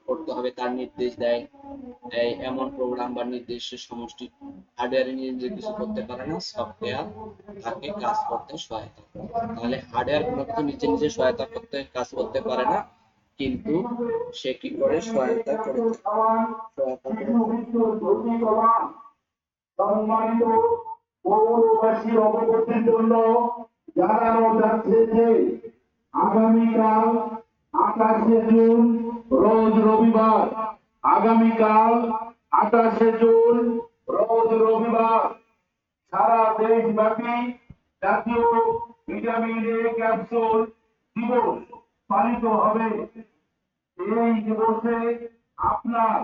করতে হবে তার নির্দেশ দেয়, এই এমন প্রোগ্রাম বা নির্দেশের সমষ্টি। হার্ডওয়্যার নিজে কিছু করতে পারে না, সফটওয়্যার তাকে কাজ করতে সহায়তা করে। তাহলে হার্ডওয়্যার কোনো কিছু নিজে নিজে সহায়তা করতে, কাজ করতে পারে না, কিন্তু সে কি করে সহায়তা করে সম্মানিত পৌরবাসী অবগতির জন্য জানানো যাচ্ছে যে আগামীকাল 28শে জুন রোজ রবিবার, আগামীকাল 28শে জুন রোজ রবিবার সারা দেশব্যাপী জাতীয় ভিটামিন এ ক্যাপসুল দিবস পালিত হবে। এই দিবসে আপনার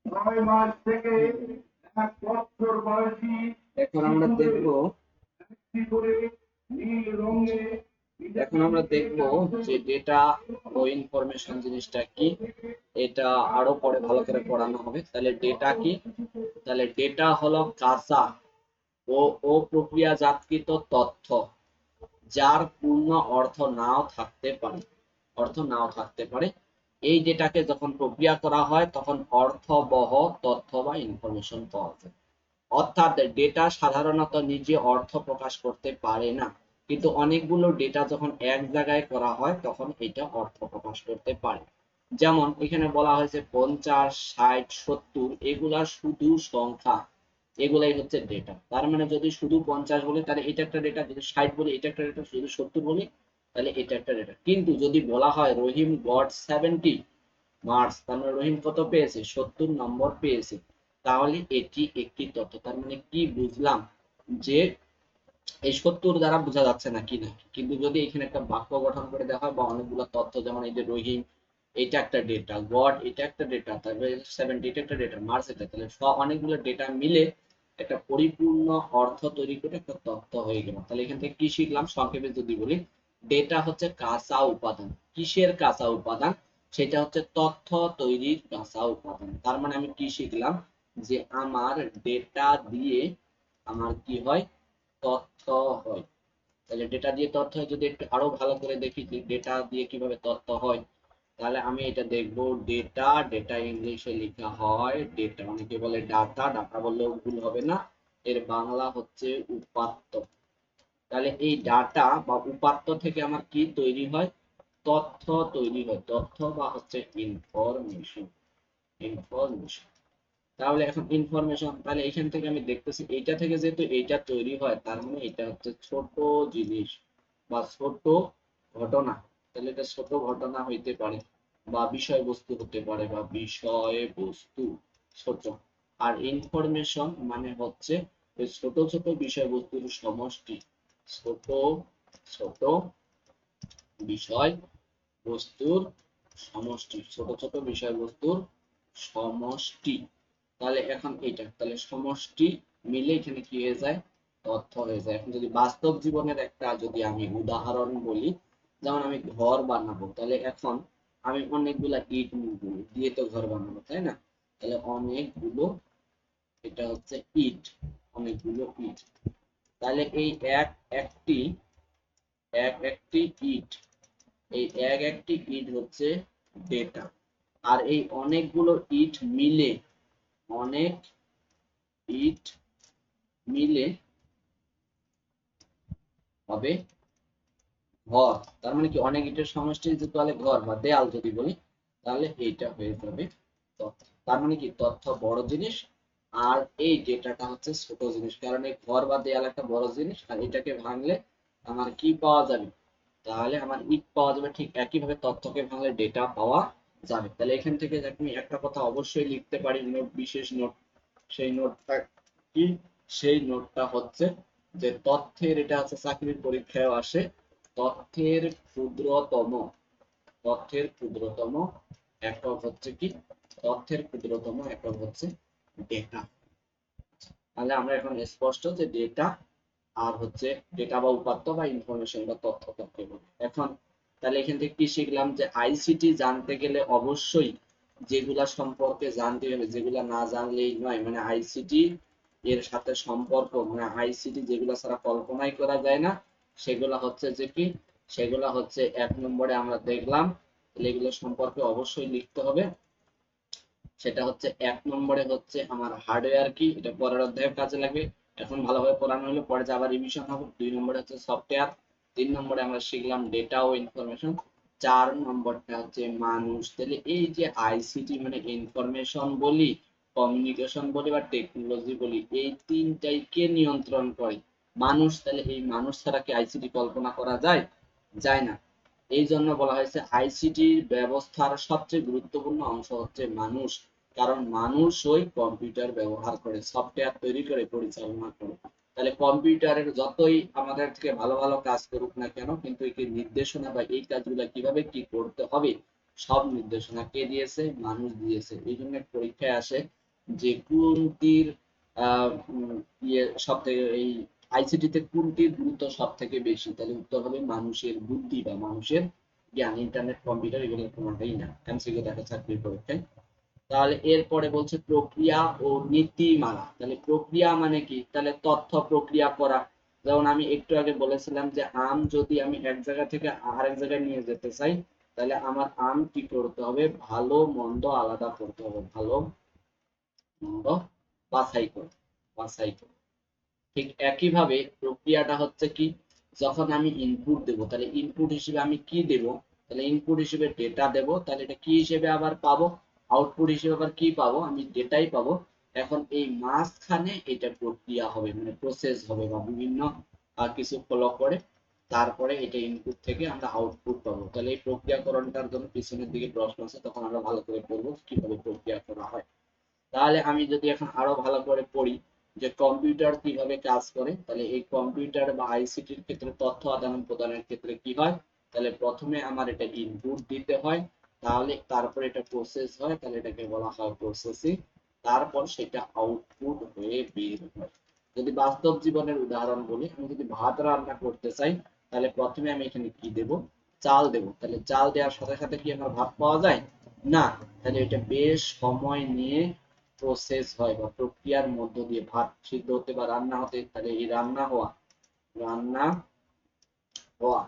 6 মাস থেকে 1 বছর বয়সী এখন আমরা দেখব, একটি করে নীল রঙে এখন আমরা দেখব যে ডেটা ও ইনফরমেশন জিনিসটা কি, এটা আরো পরে ভালো করে পড়ানো হবে। তাহলে ডেটা কি, তাহলে ডেটা হলো কাঁচা ও অপ্রক্রিয়াজাতকৃত তথ্য, যার পূর্ণ অর্থ নাও থাকতে পারে। এই ডেটাকে যখন প্রক্রিয়া করা হয় তখন অর্থবহ তথ্য বা ইনফরমেশন পাওয়া যায়। অর্থাৎ ডেটা সাধারণত নিজে অর্থ প্রকাশ করতে পারে না, কিন্তু অনেকগুলো ডেটা যখন এক জায়গায় করা হয় তখন এটা অর্থ প্রকাশ করতে পারে। যেমন এখানে বলা হয়েছে 50, 60, 70, এগুলা শুধু সংখ্যা, এগুলাই হচ্ছে ডেটা। তার মানে যদি শুধু 50 বলি তাহলে এটা একটা ডেটা, যদি 60 বলি এটা একটা ডেটা, যদি 70 বলি তাহলে এটা একটা ডেটা। কিন্তু যদি বলা হয় রহিম গট 70 মার্কস, তার মানে রহিম কত পেয়েছে, 70 নম্বর পেয়েছে, তাহলে এটি একটি তথ্য। তার মানে কি বুঝলাম, যে এই 70 দ্বারা বোঝা যাচ্ছে না কি না, কিন্তু যদি এখানে একটা বাক্য গঠন করে দেওয়া হয় বা অনেকগুলো তথ্য, যেমন এই যে রহিম এটা একটা ডেটা, গড এটা একটা ডেটা, তারপরে 70 এটা একটা ডেটা, মার্কস এটা, তাহলে অনেকগুলো ডেটা মিলে একটা পরিপূর্ণ অর্থ তৈরি করে একটা তথ্য হয়ে গেল। তাহলে এখান থেকে কি শিখলাম, সংক্ষেপে যদি বলি, ডেটা হচ্ছে কাঁচা উপাদান। কিসের কাঁচা উপাদান, সেটা হচ্ছে তথ্য তৈরির কাঁচা উপাদান। তার মানে আমি কি শিখলাম, যে আমার ডেটা দিয়ে আমার কি হয়, তথ্য হয়। তাহলে ডেটা দিয়ে তথ্য হয়, যদি একটু আরো ভালো করে দেখি যে ডেটা দিয়ে কিভাবে তথ্য হয়, তাহলে আমি এটা দেখবো। ডেটা, ডেটা ইংলিশে লেখা হয় ডেটা, অনেকে বলে ডাটা, ডাটা বললেও ভুল হবে না, এর বাংলা হচ্ছে উপাত্ত। তাহলে এই ডাটা বা উপাত্ত থেকে আমার কি তৈরি হয়, তথ্য তৈরি হয়, তথ্য বা হচ্ছে ইনফরমেশন, ইনফরমেশন। তাহলে এখন ইনফরমেশন, তাহলে এখান থেকে আমি দেখতেছি এইটা থেকে যেহেতু এইটা তৈরি হয়, তার মানে এটা হচ্ছে ছোট জিনিস বা ছোট ঘটনা। তাহলে এটা ছোট ঘটনা হইতে পারে বা বিষয়বস্তু হতে পারে, বা বিষয়বস্তু ছোট। আর ইনফরমেশন মানে হচ্ছে ওই ছোট ছোট বিষয়বস্তুর সমষ্টি, ছোট ছোট বিষয় বস্তুর সমষ্টি, ছোট ছোট বিষয়বস্তুর সমষ্টি। তাহলে এখন এটা তাহলে সমষ্টি মিলে এখানে কি হয়ে যায়, তথ্য হয়ে যায়। এখন যদি বাস্তব জীবনের একটা যদি আমি উদাহরণ বলি, যেমন আমি ঘর বানাবো, তাহলে এখন আমি অনেকগুলা ইট নিব, দিয়ে তো ঘর বানাবো তাই না, তাহলে অনেকগুলো, এটা হচ্ছে ইট, অনেকগুলো ইট। তাহলে এই এক একটি ইট, এই এক একটি ইট হচ্ছে ডেটা। আর এই অনেকগুলো ইট মিলে, অনেক ইট মিলে হবে ঘর। তার মানে কি অনেক ইটের সমষ্টি যদি তাহলে ঘর বা দেয়াল যদি বলি, তাহলে এইটা হয়ে যাবে তথ্য। তার মানে কি তথ্য বড় জিনিস আর এই ডেটাটা হচ্ছে ছোট জিনিস, কারণ এই ঘর বা দেয়াল একটা বড় জিনিস, আর এটাকে ভাঙলে আমার কি পাওয়া যাবে, তাহলে আমার ইট পাওয়া যাবে। ঠিক একইভাবে তথ্যকে ভাঙলে ডেটা পাওয়া যাবে। তাহলে এখান থেকে আমি একটা কথা অবশ্যই লিখতে পারি, নোট, বিশেষ নোট। সেই নোটটা কি, সেই নোটটা হচ্ছে যে তথ্যের, এটা হচ্ছে চাকরির পরীক্ষায় আসে, তথ্যের ক্ষুদ্রতম, তথ্যের ক্ষুদ্রতম একক হচ্ছে কি, তথ্যের ক্ষুদ্রতম একক হচ্ছে ডেটা। তাহলে আমরা এখন স্পষ্ট যে ডেটা আর হচ্ছে ডেটা বা উপাত্ত বা ইনফরমেশন বা তথ্য কাকে বলে। এখন তাহলে এখান থেকে কি শিখলাম, যে আইসিটি জানতে গেলে অবশ্যই যেগুলা সম্পর্কে জানতে হবে, যেগুলা না জানলেই নয়, মানে আইসিটি এর সাথে সম্পর্ক, মানে আইসিটি যেগুলা ছাড়া কল্পনাই করা যায় না, সেগুলা হচ্ছে যে কি, সেগুলা হচ্ছে এক নম্বরে আমরা দেখলাম, তাহলে এগুলো সম্পর্কে অবশ্যই লিখতে হবে। সেটা হচ্ছে এক নম্বরে হচ্ছে আমার হার্ডওয়্যার কি, এটা পরের অধ্যায়ে কাজে লাগবে, এখন ভালোভাবে পড়ানো হলো, পরে যে আবার রিভিশন হবে। দুই নম্বরে হচ্ছে সফটওয়্যার, তিন নম্বরে আমরা শিখলাম ডেটা ও ইনফরমেশন, চার নম্বরটা হচ্ছে মানুষ। তাহলে এই যে আইসিটি মানে ইনফরমেশন বলি, কমিউনিকেশন বলি বা টেকনোলজি বলি, এই তিনটাই কে নিয়ন্ত্রণ করে, মানুষ। তাহলে এই মানুষ ছাড়া কি আইসিটি কল্পনা করা যায়, যায় না। এই জন্য বলা হয়েছে আইসিটি ব্যবস্থার সবচেয়ে গুরুত্বপূর্ণ অংশ হচ্ছে মানুষ, কারণ মানুষই কম্পিউটার ব্যবহার করে, সফটওয়্যার তৈরি করে, পরিচালনা করে। তাহলে কম্পিউটারের যতই আমাদের থেকে ভালো ভালো কাজ করুক না কেন, কিন্তু এই নির্দেশনা বা এই কাজগুলো কিভাবে কি করতে হবে, সব নির্দেশনা কে দিয়েছে, মানুষ দিয়েছে। এই জন্য পরীক্ষায় আসে যে কোনটির সব থেকে এই আইসিটি তে কোনটির গুরুত্ব সব থেকে বেশি, তাহলে উত্তর হবে মানুষের বুদ্ধি বা মানুষের জ্ঞান। ইন্টারনেট, কম্পিউটার এগুলো কোনোটাই না, এমসিকিউ দেখা চাকরির পরীক্ষায়। তাহলে এরপরে বলছে প্রক্রিয়া ও নীতিমালা। তাহলে প্রক্রিয়া মানে কি, তাহলে তথ্য প্রক্রিয়া করা। যেমন আমি একটু আগে বলেছিলাম যে আম যদি আমি এক জায়গা থেকে আরেক জায়গায় নিয়ে যেতে চাই, তাহলে আমার আম কি করতে হবে, ভালো মন্দ আলাদা করতে হবে, ভালো মন্দ বাছাই করে, বাছাই করে। ঠিক একইভাবে প্রক্রিয়াটা হচ্ছে কি, যখন আমি ইনপুট দেব, তাহলে ইনপুট হিসেবে আমি কি দেব, তাহলে ইনপুট হিসেবে ডেটা দেব, তাহলে এটা কি হিসেবে আবার পাবো, আউটপুট হিসেবে আবার কি পাবো, আমি ডেটাই পাবো। এখন এই মাঝখানে এটা প্রক্রিয়া হবে, মানে প্রসেস হবে বা বিভিন্ন কিছু ফলো করে, তারপরে এটা ইনপুট থেকে আমরা আউটপুট পাবো। তাহলে এই প্রক্রিয়াকরণটার জন্য পিছনের দিকে প্রশ্ন আছে, তখন আমরা ভালো করে পড়বো কিভাবে প্রক্রিয়া করা হয়। তাহলে আমি যদি এখন আরো ভালো করে পড়ি যে কম্পিউটার কিভাবে কাজ করে, তাহলে এই কম্পিউটার বা আইসিটির ক্ষেত্রে তথ্য আদান প্রদানের ক্ষেত্রে কি হয়, তাহলে প্রথমে আমার এটা ইনপুট দিতে হয়, তাহলে তারপরে এটা প্রসেস হয়, তাহলে এটাকে বলা হয় প্রসেসিং, তারপর সেটা আউটপুট হয়ে বের হয়। যদি বাস্তব জীবনের উদাহরণ বলি, আমি যদি ভাত রান্না করতে চাই, তাহলে প্রথমে আমি এখানে কি দেব, চাল দেব। তাহলে চাল দেওয়ার সাথে সাথে কি আমার ভাত পাওয়া যায়, না। তাহলে এটা বেশ সময় নিয়ে প্রসেস হয় বা প্রক্রিয়ার মধ্য দিয়ে ভাত সিদ্ধ হতে বা রান্না হতে। তাহলে এই রান্না হওয়া, রান্না হওয়া,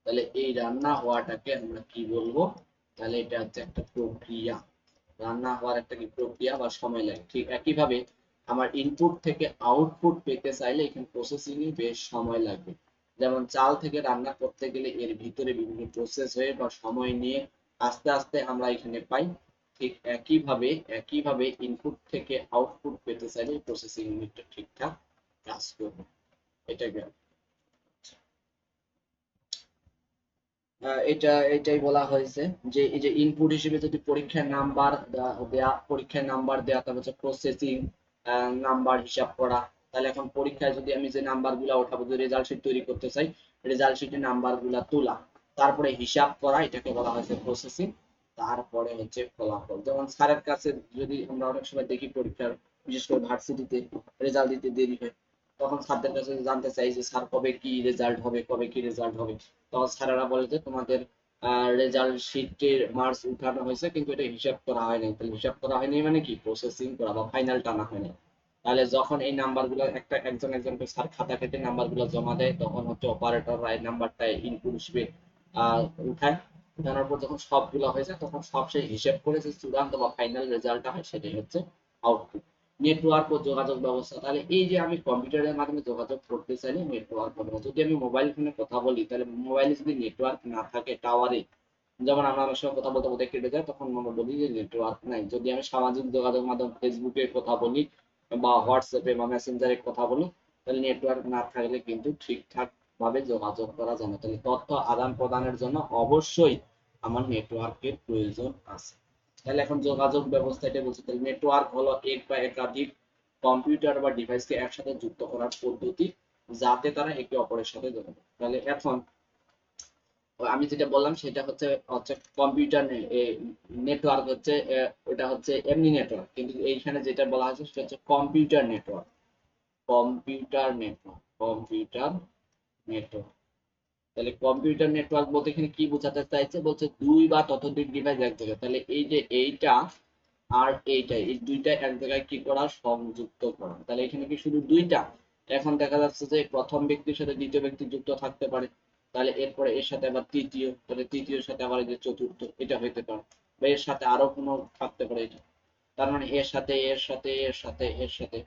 তাহলে এই রান্না হওয়াটাকে আমরা কি বলবো, তাহলে এটা হচ্ছে একটা প্রক্রিয়া। রান্না হওয়ার একটা কি প্রক্রিয়া বা সময় লাগে। ঠিক একইভাবে আমার ইনপুট থেকে আউটপুট পেতে চাইলে এখানে প্রসেসিং এ বেশ সময় লাগবে। যেমন চাল থেকে রান্না করতে গেলে এর ভিতরে বিভিন্ন প্রসেস হয়ে বা সময় নিয়ে আস্তে আস্তে আমরা এখানে পাই। ঠিক একইভাবে ইনপুট থেকে আউটপুট পেতে চাইলে প্রসেসিং ইউনিটটা ঠিকঠাক কাজ করবে। এটা গেল। এটাই বলা হয়েছে যে এই যে ইনপুট হিসেবে যদি পরীক্ষার নাম্বার দেয়া, পরীক্ষার নাম্বার দেয়া, তারপর হচ্ছে প্রসেসিং, নাম্বার হিসাব করা। তাহলে এখন পরীক্ষায় যদি আমি যে নাম্বারগুলো উঠাবো, যদি রেজাল্ট শিট তৈরি করতে চাই, রেজাল্ট শিটে নাম্বারগুলো তোলা, তারপরে হিসাব করা, এটাকে বলা হয়েছে প্রসেসিং। তারপরে হচ্ছে ফলাফল। যেমন স্যারের কাছে যদি আমরা অনেক সময় দেখি পরীক্ষার, বিশেষ করে ভার্সিটিতে রেজাল্ট দিতে দেরি হয়, তখন স্যারদের কাছে জানতে চাই যে স্যার কবে কি রেজাল্ট হবে, কবে কি রেজাল্ট হবে। তখন স্যারেরা বলে যে তোমাদের রেজাল্ট শিটের মার্কস উঠানো হয়েছে কিন্তু এটা হিসাব করা হয়নি। তাহলে হিসাব করা হয়নি মানে কি, প্রসেসিং করা বা ফাইনাল টানা হয়নি। তাহলে যখন এই নাম্বারগুলো একজন একজন করে স্যার খাতা কেটে নাম্বারগুলো জমা দেয়, তখন হচ্ছে অপারেটররা এই নাম্বারটা ইনপুট হিসেবে উঠায়। উঠানোর পর যখন সবগুলো হয়ে যায়, তখন সব সেই হিসেব করে যে চূড়ান্ত বা ফাইনাল রেজাল্টটা হয়, সেটাই হচ্ছে আউটপুট। নেটওয়ার্ক ও যোগাযোগ ব্যবস্থা, তাহলে এই যে আমি কম্পিউটারের মাধ্যমে যোগাযোগ করতে চাইলে নেটওয়ার্ক হবে। যদি আমি মোবাইল ফোনে কথা বলি, তাহলে মোবাইলে যদি নেটওয়ার্ক না থাকে টাওয়ারে, যেমন আমরা অনেক সময় কথা বলতে বলতে কেটে যায়, তখন আমরা বলি যে নেটওয়ার্ক নাই। যদি আমি সামাজিক যোগাযোগ মাধ্যম ফেসবুকে কথা বলি বা হোয়াটসঅ্যাপে বা মেসেঞ্জারে কথা বলি, তাহলে নেটওয়ার্ক না থাকলে কিন্তু ঠিকঠাক ভাবে যোগাযোগ করা যায় না। তাহলে তথ্য আদান প্রদানের জন্য অবশ্যই আমার নেটওয়ার্কের প্রয়োজন আছে। তাহলে এখন যোগাযোগ ব্যবস্থা এটা বলছে, তাহলে নেটওয়ার্ক হলো এক বা একাধিক কম্পিউটার বা ডিভাইসকে একসাথে যুক্ত করার পদ্ধতি, যাতে তারা একে অপরের সাথে যোগাযোগ। তাহলে এখন আমি যেটা বললাম সেটা হচ্ছে হচ্ছে কম্পিউটার নেটওয়ার্ক হচ্ছে ওটা হচ্ছে এমনি নেটওয়ার্ক, কিন্তু এইখানে যেটা বলা হয়েছে সেটা হচ্ছে কম্পিউটার নেটওয়ার্ক। Computer network. তাহলে কম্পিউটার নেটওয়ার্ক বলতে এখানে কি বোঝাতে চাইছে, বলছে দুই বা ততোধিক ডিভাইস এক জায়গায়। তাহলে এই যে এইটা আর এইটা, এই দুইটা এক জায়গায় কি করা, সংযুক্ত করা। তাহলে এখানে কি শুধু দুইটা? এখন দেখা যাচ্ছে যে প্রথম ব্যক্তির সাথে দ্বিতীয় ব্যক্তি যুক্ত থাকতে পারে, তাহলে এরপরে এর সাথে আবার তৃতীয়, তাহলে তৃতীয়র সাথে আবার এই যে চতুর্থ, এটা হইতে পারে, বা এর সাথে আরো কোনো থাকতে পারে এটা। তার মানে এর সাথে এর সাথে এর সাথে এর সাথে।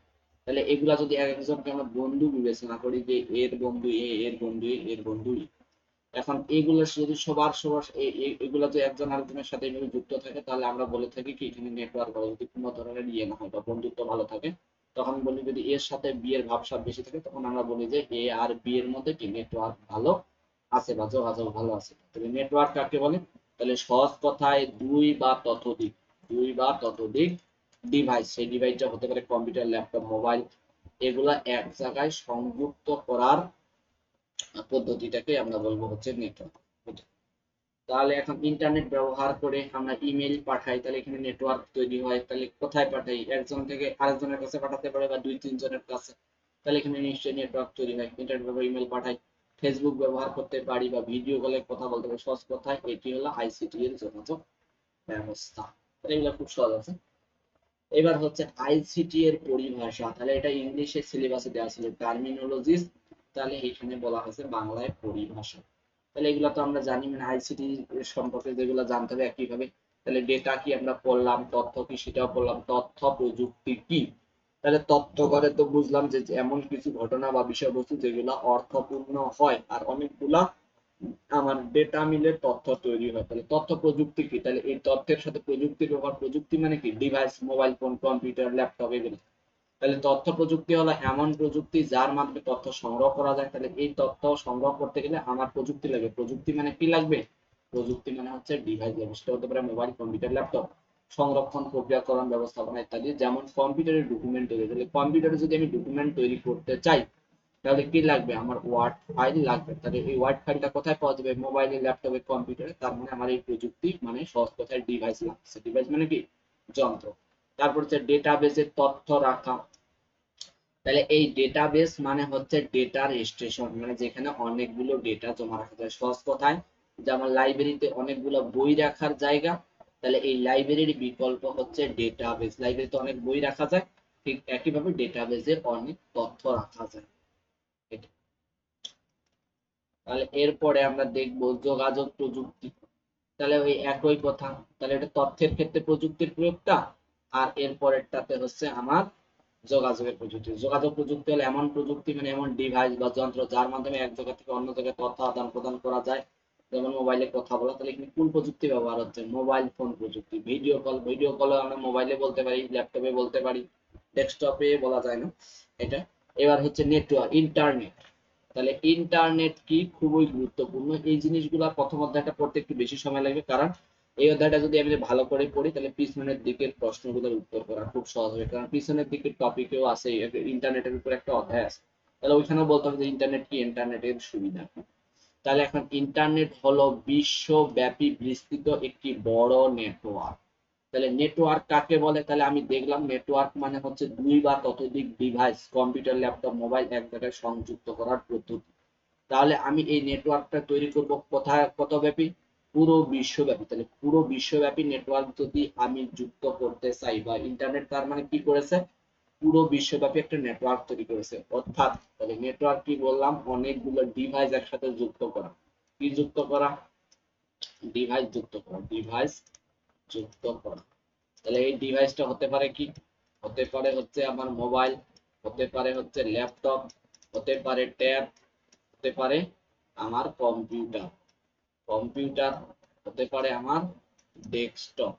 তাহলে এগুলা যদি এক একজনকে আমরা বন্ধু বিবেচনা করি, যে এর বন্ধু এ, এর বন্ধু এ, এর বন্ধু ই। এখন এইগুলো যদি সবার সবার এগুলো যে একজন আরেকজনের সাথে এভাবে যুক্ত থাকে, তাহলে আমরা বলে থাকি কি এখানে নেটওয়ার্ক ভালো। যদি কোনো ধরনের ইয়ে না হয় বা বন্ধুত্ব ভালো থাকে, তখন বলি। যদি এর সাথে বি এর ভাবসাব বেশি থাকে, তখন আমরা বলি যে এ আর বি এর মধ্যে কি নেটওয়ার্ক ভালো আছে বা যোগাযোগ ভালো আছে। তাহলে নেটওয়ার্ক কাকে বলে? তাহলে সহজ কথায় দুই বা ততোধিক ডিভাইস, সেই ডিভাইসটা হতে পারে কম্পিউটার, ল্যাপটপ, মোবাইল, এগুলা এক জায়গায় সংযুক্ত করার পদ্ধতিটাকে আমরা বলবো হচ্ছে নেটওয়ার্ক। তাহলে এখন ইন্টারনেট ব্যবহার করে আমরা ইমেল পাঠাই, তাহলে এখানে নেটওয়ার্ক তৈরি হয়। তাহলে কোথায় পাঠাই? একজন থেকে আরেকজনের কাছে পাঠাতে পারে বা দুই তিনজনের কাছে, তাহলে এখানে নিশ্চয়ই নেটওয়ার্ক তৈরি হয়। ইন্টারনেট ব্যবহার ইমেল পাঠাই, ফেসবুক ব্যবহার করতে পারি বা ভিডিও কলে কথা বলতে পারি। সহজ কথায় এটি হলো আইসিটি এর যোগাযোগ ব্যবস্থা। এগুলো খুব সহজ আছে। এবার হচ্ছে আইসিটি এর পরিভাষা, তাহলে এটা ইংলিশে সিলেবাসে দেওয়া ছিল টার্মিনোলজিস, তাহলে এখানে বলা হয়েছে বাংলায় পরিভাষা। তাহলে এগুলো তো আমরা জানি, মানে আইসিটি সম্পর্কে যেগুলো জানতে হবে একইভাবে। তাহলে ডেটা কি আমরা পড়লাম, তথ্য কি সেটাও পড়লাম, তথ্য প্রযুক্তি কি। তাহলে তথ্য করে তো বুঝলাম যে এমন কিছু ঘটনা বা বিষয়বস্তু যেগুলো অর্থপূর্ণ হয়, আর অনেকগুলা আমার ডেটা মিলে তথ্য তৈরি হয়। তাহলে তথ্য প্রযুক্তি কি? তাহলে এই তথ্যের সাথে প্রযুক্তির ব্যবহার। প্রযুক্তি মানে কি? Device, mobile phone, computer, laptop, এগুলো। তাহলে তথ্য প্রযুক্তি হলো এমন প্রযুক্তি যার মাধ্যমে তথ্য সংগ্রহ করা যায়। তাহলে এই তথ্য সংগ্রহ করতে গেলে আমার প্রযুক্তি লাগবে। প্রযুক্তি মানে কি লাগবে? প্রযুক্তি মানে হচ্ছে ডিভাইস লাগবে, সেটা হতে পারে মোবাইল, কম্পিউটার, ল্যাপটপ। সংরক্ষণ, প্রক্রিয়াকরণ, ব্যবস্থাপনা ইত্যাদি। যেমন কম্পিউটারের ডকুমেন্ট তৈরি, তাহলে কম্পিউটারে যদি আমি ডকুমেন্ট তৈরি করতে চাই, তাহলে কি লাগবে? আমার ওয়ার্ড ফাইল লাগবে। তাহলে এই ওয়ার্ড ফাইলটা কোথায় পাওয়া যাবে? মোবাইলে, ল্যাপটপে, কম্পিউটারে। তার মানে আমার এই প্রযুক্তি মানে সহজ কথায় ডিভাইস লাগছে। ডিভাইস মানে কি? যন্ত্র। তারপর হচ্ছে ডেটাবেসে তথ্য রাখা, তাহলে এই ডেটাবেস মানে হচ্ছে ডেটার স্টেশন, মানে যেখানে অনেকগুলো ডেটা জমা রাখা যায়। সহজ কথায় যেমন লাইব্রেরিতে অনেকগুলো বই রাখার জায়গা, তাহলে এই লাইব্রেরির বিকল্প হচ্ছে ডেটাবেস। লাইব্রেরিতে অনেক বই রাখা যায়, ঠিক একইভাবে ডেটাবেসে অনেক তথ্য রাখা যায়। এটা। তাহলে এরপরে আমরা দেখব যোগাযোগ প্রযুক্তি, তাহলে ওই একই কথা। তাহলে এটা তথ্যের ক্ষেত্রে প্রযুক্তির প্রয়োগটা, আর এর পরেরটাতে হচ্ছে আমার যোগাযোগের প্রযুক্তি। যোগাযোগ প্রযুক্তি হলো এমন প্রযুক্তি মানে এমন ডিভাইস বা যন্ত্র যার মাধ্যমে এক জায়গা থেকে অন্য জায়গায় তথ্য আদান প্রদান করা যায়। যেমন মোবাইলে কথা বলা, তাহলে এখানে কোন প্রযুক্তি ব্যবহার হচ্ছে? মোবাইল ফোন প্রযুক্তি। ভিডিও কল, ভিডিও কল আমরা মোবাইলে বলতে পারি, ল্যাপটপে বলতে পারি, ডেস্কটপে বলা যায় না এটা। এবার হচ্ছে নেটওয়ার্ক, ইন্টারনেট। তাহলে ইন্টারনেট কি? খুবই গুরুত্বপূর্ণ। এই জিনিসগুলা প্রথম অধ্যায়টা পড়তে একটু বেশি সময় লাগবে, কারণ এই অধ্যায়টা যদি আমি ভালো করে পড়ি তাহলে পিছনের দিকের প্রশ্নগুলোর উত্তর করা খুব সহজ হবে, কারণ পিছনের দিকের টপিকেও আছে, ইন্টারনেটের উপর একটা অধ্যায় আছে, তাহলে ওইখানেও বলতে হবে যে ইন্টারনেট কি, ইন্টারনেটের সুবিধা কি। তাহলে এখন ইন্টারনেট হলো বিশ্বব্যাপী বিস্তৃত একটি বড় নেটওয়ার্ক। তাহলে নেটওয়ার্ক কাকে বলে? তাহলে আমি দেখলাম নেটওয়ার্ক মানে হচ্ছে দুই বা ততোধিক ডিভাইস, কম্পিউটার, ল্যাপটপ, মোবাইল এক জায়গায় সংযুক্ত করার পদ্ধতি। তাহলে আমি এই নেটওয়ার্কটা তৈরি করব কোথায়, কত ব্যাপী? পুরো বিশ্বব্যাপী। তাহলে পুরো বিশ্বব্যাপী নেটওয়ার্ক যদি আমি যুক্ত করতে চাই, বা ইন্টারনেট তার মানে কি করেছে, পুরো বিশ্বব্যাপী একটা নেটওয়ার্ক তৈরি করেছে। অর্থাৎ তাহলে নেটওয়ার্ক কি বললাম, অনেকগুলো ডিভাইস একসাথে যুক্ত করা। কি যুক্ত করা? ডিভাইস যুক্ত করা, ডিভাইস যুক্ত করা। তাহলে এই ডিভাইসটা হতে পারে কি? হতে পারে হচ্ছে আমার মোবাইল, হতে পারে হচ্ছে ল্যাপটপ, হতে পারে ট্যাব, হতে পারে আমার কম্পিউটার, কম্পিউটার হতে পারে আমার ডেস্কটপ,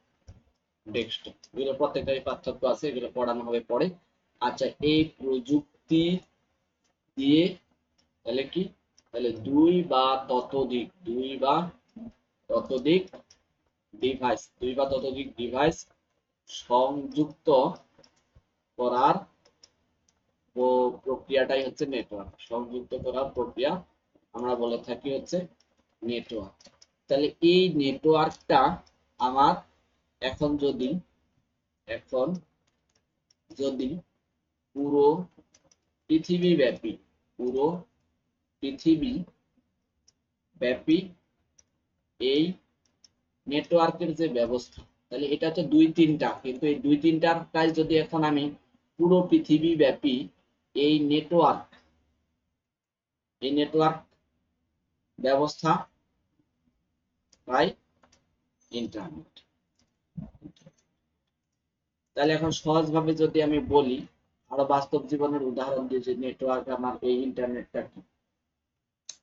ডেস্কটপ। এগুলো প্রত্যেকটারই পার্থক্য আছে, এগুলো পড়ানো হবে পরে। আচ্ছা, এই প্রযুক্তি দিয়ে তাহলে কি, তাহলে দুই বা ততোধিক, দুই বা ততোধিক ডিভাইস, দুই বা ততোধিক ডিভাইস সংযুক্ত করার প্রক্রিয়াটাই হচ্ছে নেটওয়ার্ক। সংযুক্ত করার প্রক্রিয়া আমরা বলে থাকি হচ্ছে নেটওয়ার্ক। তাহলে এই নেটওয়ার্কটা আমার এখন যদি, এখন যদি পুরো পৃথিবী ব্যাপী, পুরো পৃথিবী ব্যাপী এই নেটওয়ার্কের যে ব্যবস্থা, তাহলে এটা তো দুই তিনটা, কিন্তু এই দুই তিনটার কাজ যদি এখন আমি পুরো পৃথিবী ব্যাপী এই নেটওয়ার্ক, এই নেটওয়ার্ক ব্যবস্থা বাই ইন্টারনেট। তাহলে এখন সহজভাবে যদি আমি বলি, আরো বাস্তব জীবনের উদাহরণ দিয়ে, যে নেটওয়ার্ক আমার এই ইন্টারনেটটা কি,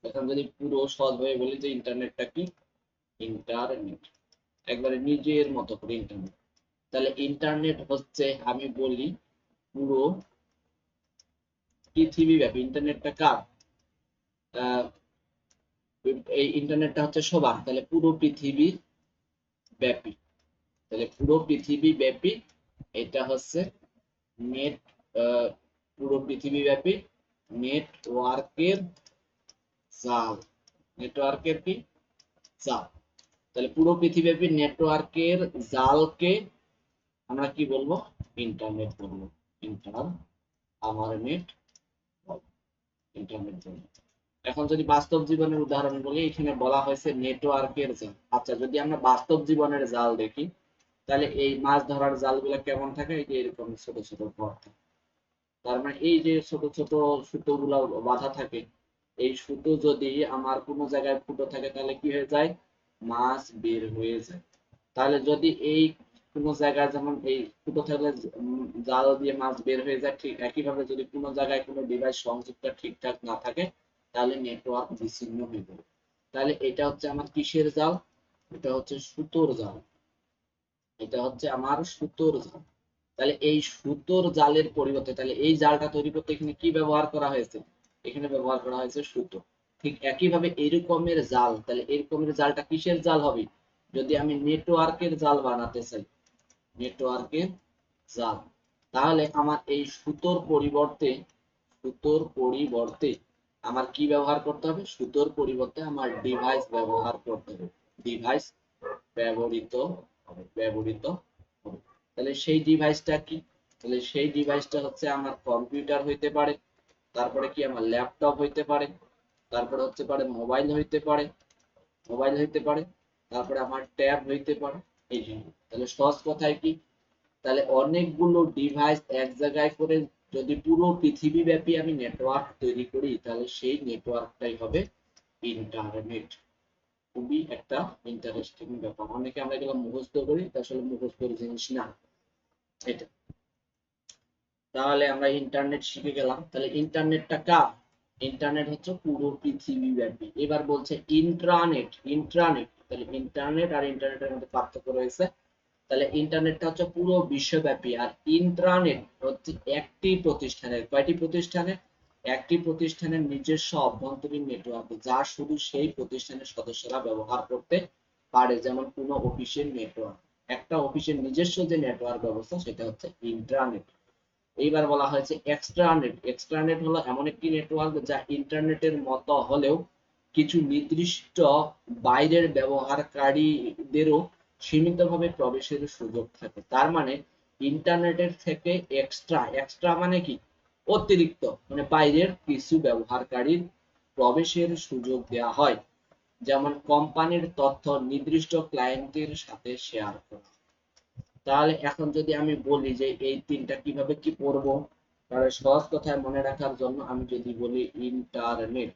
এখন যদি পুরো সহজভাবে বলি যে ইন্টারনেটটা কি, ইন্টারনেট একবারে নিজের মতো করে ইন্টারনেট। তাহলে ইন্টারনেট হচ্ছে, আমি বলি পুরো পৃথিবী ব্যাপী। ইন্টারনেটটা কার? আহ, এই ইন্টারনেটটা হচ্ছে সবার, তাহলে পুরো পৃথিবী ব্যাপী, তাহলে পুরো পৃথিবী ব্যাপী এটা হচ্ছে নেট, পুরো পৃথিবী ব্যাপী নেটওয়ার্কের জাল, নেটওয়ার্কের কি জাল। তাহলে পুরো পৃথিবীব্যাপী নেটওয়ার্কের জালকে আমরা কি বলবো? ইন্টারনেট বলবো। ইন্টার আমার নেট, ইন্টারনেট বলবো। এখন যদি বাস্তব জীবনের উদাহরণ বলি, এখানে বলা হয়েছে নেটওয়ার্কের জাল। আচ্ছা, যদি আমরা বাস্তব জীবনের জাল দেখি, তাহলে এই মাছ ধরার জালগুলো কেমন থাকে? এই যে এরকম ছোট ছোট ঘর থাকে। তার মানে এই যে ছোট ছোট সুতোগুলো বাঁধা থাকে, এই সুতো যদি আমার কোনো জায়গায় ফুটো থাকে তাহলে কি হয়ে যায়? মাছ বের হয়ে যায়। তাহলে যদি এই কোনো জায়গায়, যেমন এই ফুটো থাকলে জাল দিয়ে মাছ বের হয়ে যায়, ঠিক একইভাবে যদি কোনো জায়গায় কোনো ডিভাইস সংযুক্ত ঠিকঠাক না থাকে তাহলে নেটওয়ার্ক বিচ্ছিন্ন হয়ে যাবে। তাহলে এটা হচ্ছে আমার কিসের জাল? এটা হচ্ছে সুতোর জাল, এটা হচ্ছে আমার সুতোর জাল। তাহলে এই সুতোর জালের পরিবর্তে, তাহলে এই জালটা তৈরি করতে এখানে কি ব্যবহার করা হয়েছে? এখানে ব্যবহার করা হয়েছে সুতো। ঠিক একইভাবে এরকমের জাল, তাহলে এরকমের জালটা কিসের জাল হবে? যদি আমি নেটওয়ার্কের জাল বানাতে চাই, নেটওয়ার্কের জাল, তাহলে আমার এই সুতোর পরিবর্তে, সুতোর পরিবর্তে আমার কি ব্যবহার করতে হবে? সুতোর পরিবর্তে আমার ডিভাইস ব্যবহার করতে হবে। ডিভাইস ব্যবহৃত হবে, ব্যবহৃত হবে। তাহলে সেই ডিভাইসটা কি? তাহলে সেই ডিভাইসটা হচ্ছে আমার কম্পিউটার হইতে পারে, তারপরে কি আমার ল্যাপটপ হইতে পারে, তারপরে হচ্ছে পারে মোবাইল হইতে পারে, মোবাইল হইতে পারে, তারপরে আমার ট্যাব হইতে পারে। এই যে, তাহলে সহজ কথায় কি, তাহলে অনেকগুলো ডিভাইস এক জায়গায় করে যদি পুরো পৃথিবী ব্যাপী আমি নেটওয়ার্ক তৈরি করি, তাহলে সেই নেটওয়ার্কটাই হবে ইন্টারনেট। খুবই একটা ইন্টারেস্টিং ব্যাপার। অনেকে আমরা এগুলো মুখস্থ করি, আসলে মুখস্থের জিনিস না এটা। তাহলে আমরা ইন্টারনেট শিখে গেলাম। তাহলে ইন্টারনেটটা কার? ইন্টারনেট হচ্ছে পুরো পৃথিবী ব্যাপী। এবার বলছে ইন্ট্রানেট, ইন্ট্রানেট, তাহলে ইন্টারনেট আর ইন্টারনেটের মধ্যে পার্থক্য রয়েছে। তাহলে ইন্টারনেটটা হচ্ছে পুরো বিশ্বব্যাপী, আর ইন্ট্রানেট হচ্ছে একটি প্রতিষ্ঠানের, কয়টি প্রতিষ্ঠানের? একটি প্রতিষ্ঠানের নিজস্ব অভ্যন্তরীণ নেটওয়ার্ক, যা শুধু সেই প্রতিষ্ঠানের সদস্যরা ব্যবহার করতে পারে, যেমন কোনো অফিসের নেটওয়ার্ক। একটা অফিসের নিজস্ব যে নেটওয়ার্ক ব্যবস্থা সেটা হচ্ছে ইন্ট্রানেট। এইবার বলা হয়েছে এক্সট্রানেট। এক্সট্রানেট হলো এমন একটি নেটওয়ার্ক যা ইন্টারনেটের মতো হলেও কিছু নির্দিষ্ট বাইরের ব্যবহারকারীদেরও সীমিতভাবে প্রবেশের সুযোগ থাকে। তার মানে ইন্টারনেটের থেকে এক্সট্রা, এক্সট্রা মানে কি অতিরিক্ত, মানে বাইরের কিছু ব্যবহারকারীর প্রবেশের সুযোগ দেওয়া হয়, যেমন কোম্পানির তথ্য নির্দিষ্ট ক্লায়েন্টের সাথে শেয়ার করা। তাহলে এখন যদি আমি বলি যে এই তিনটা কিভাবে কি পড়বো, তাহলে সহজ কথায় মনে রাখার জন্য আমি যদি বলি ইন্টারনেট,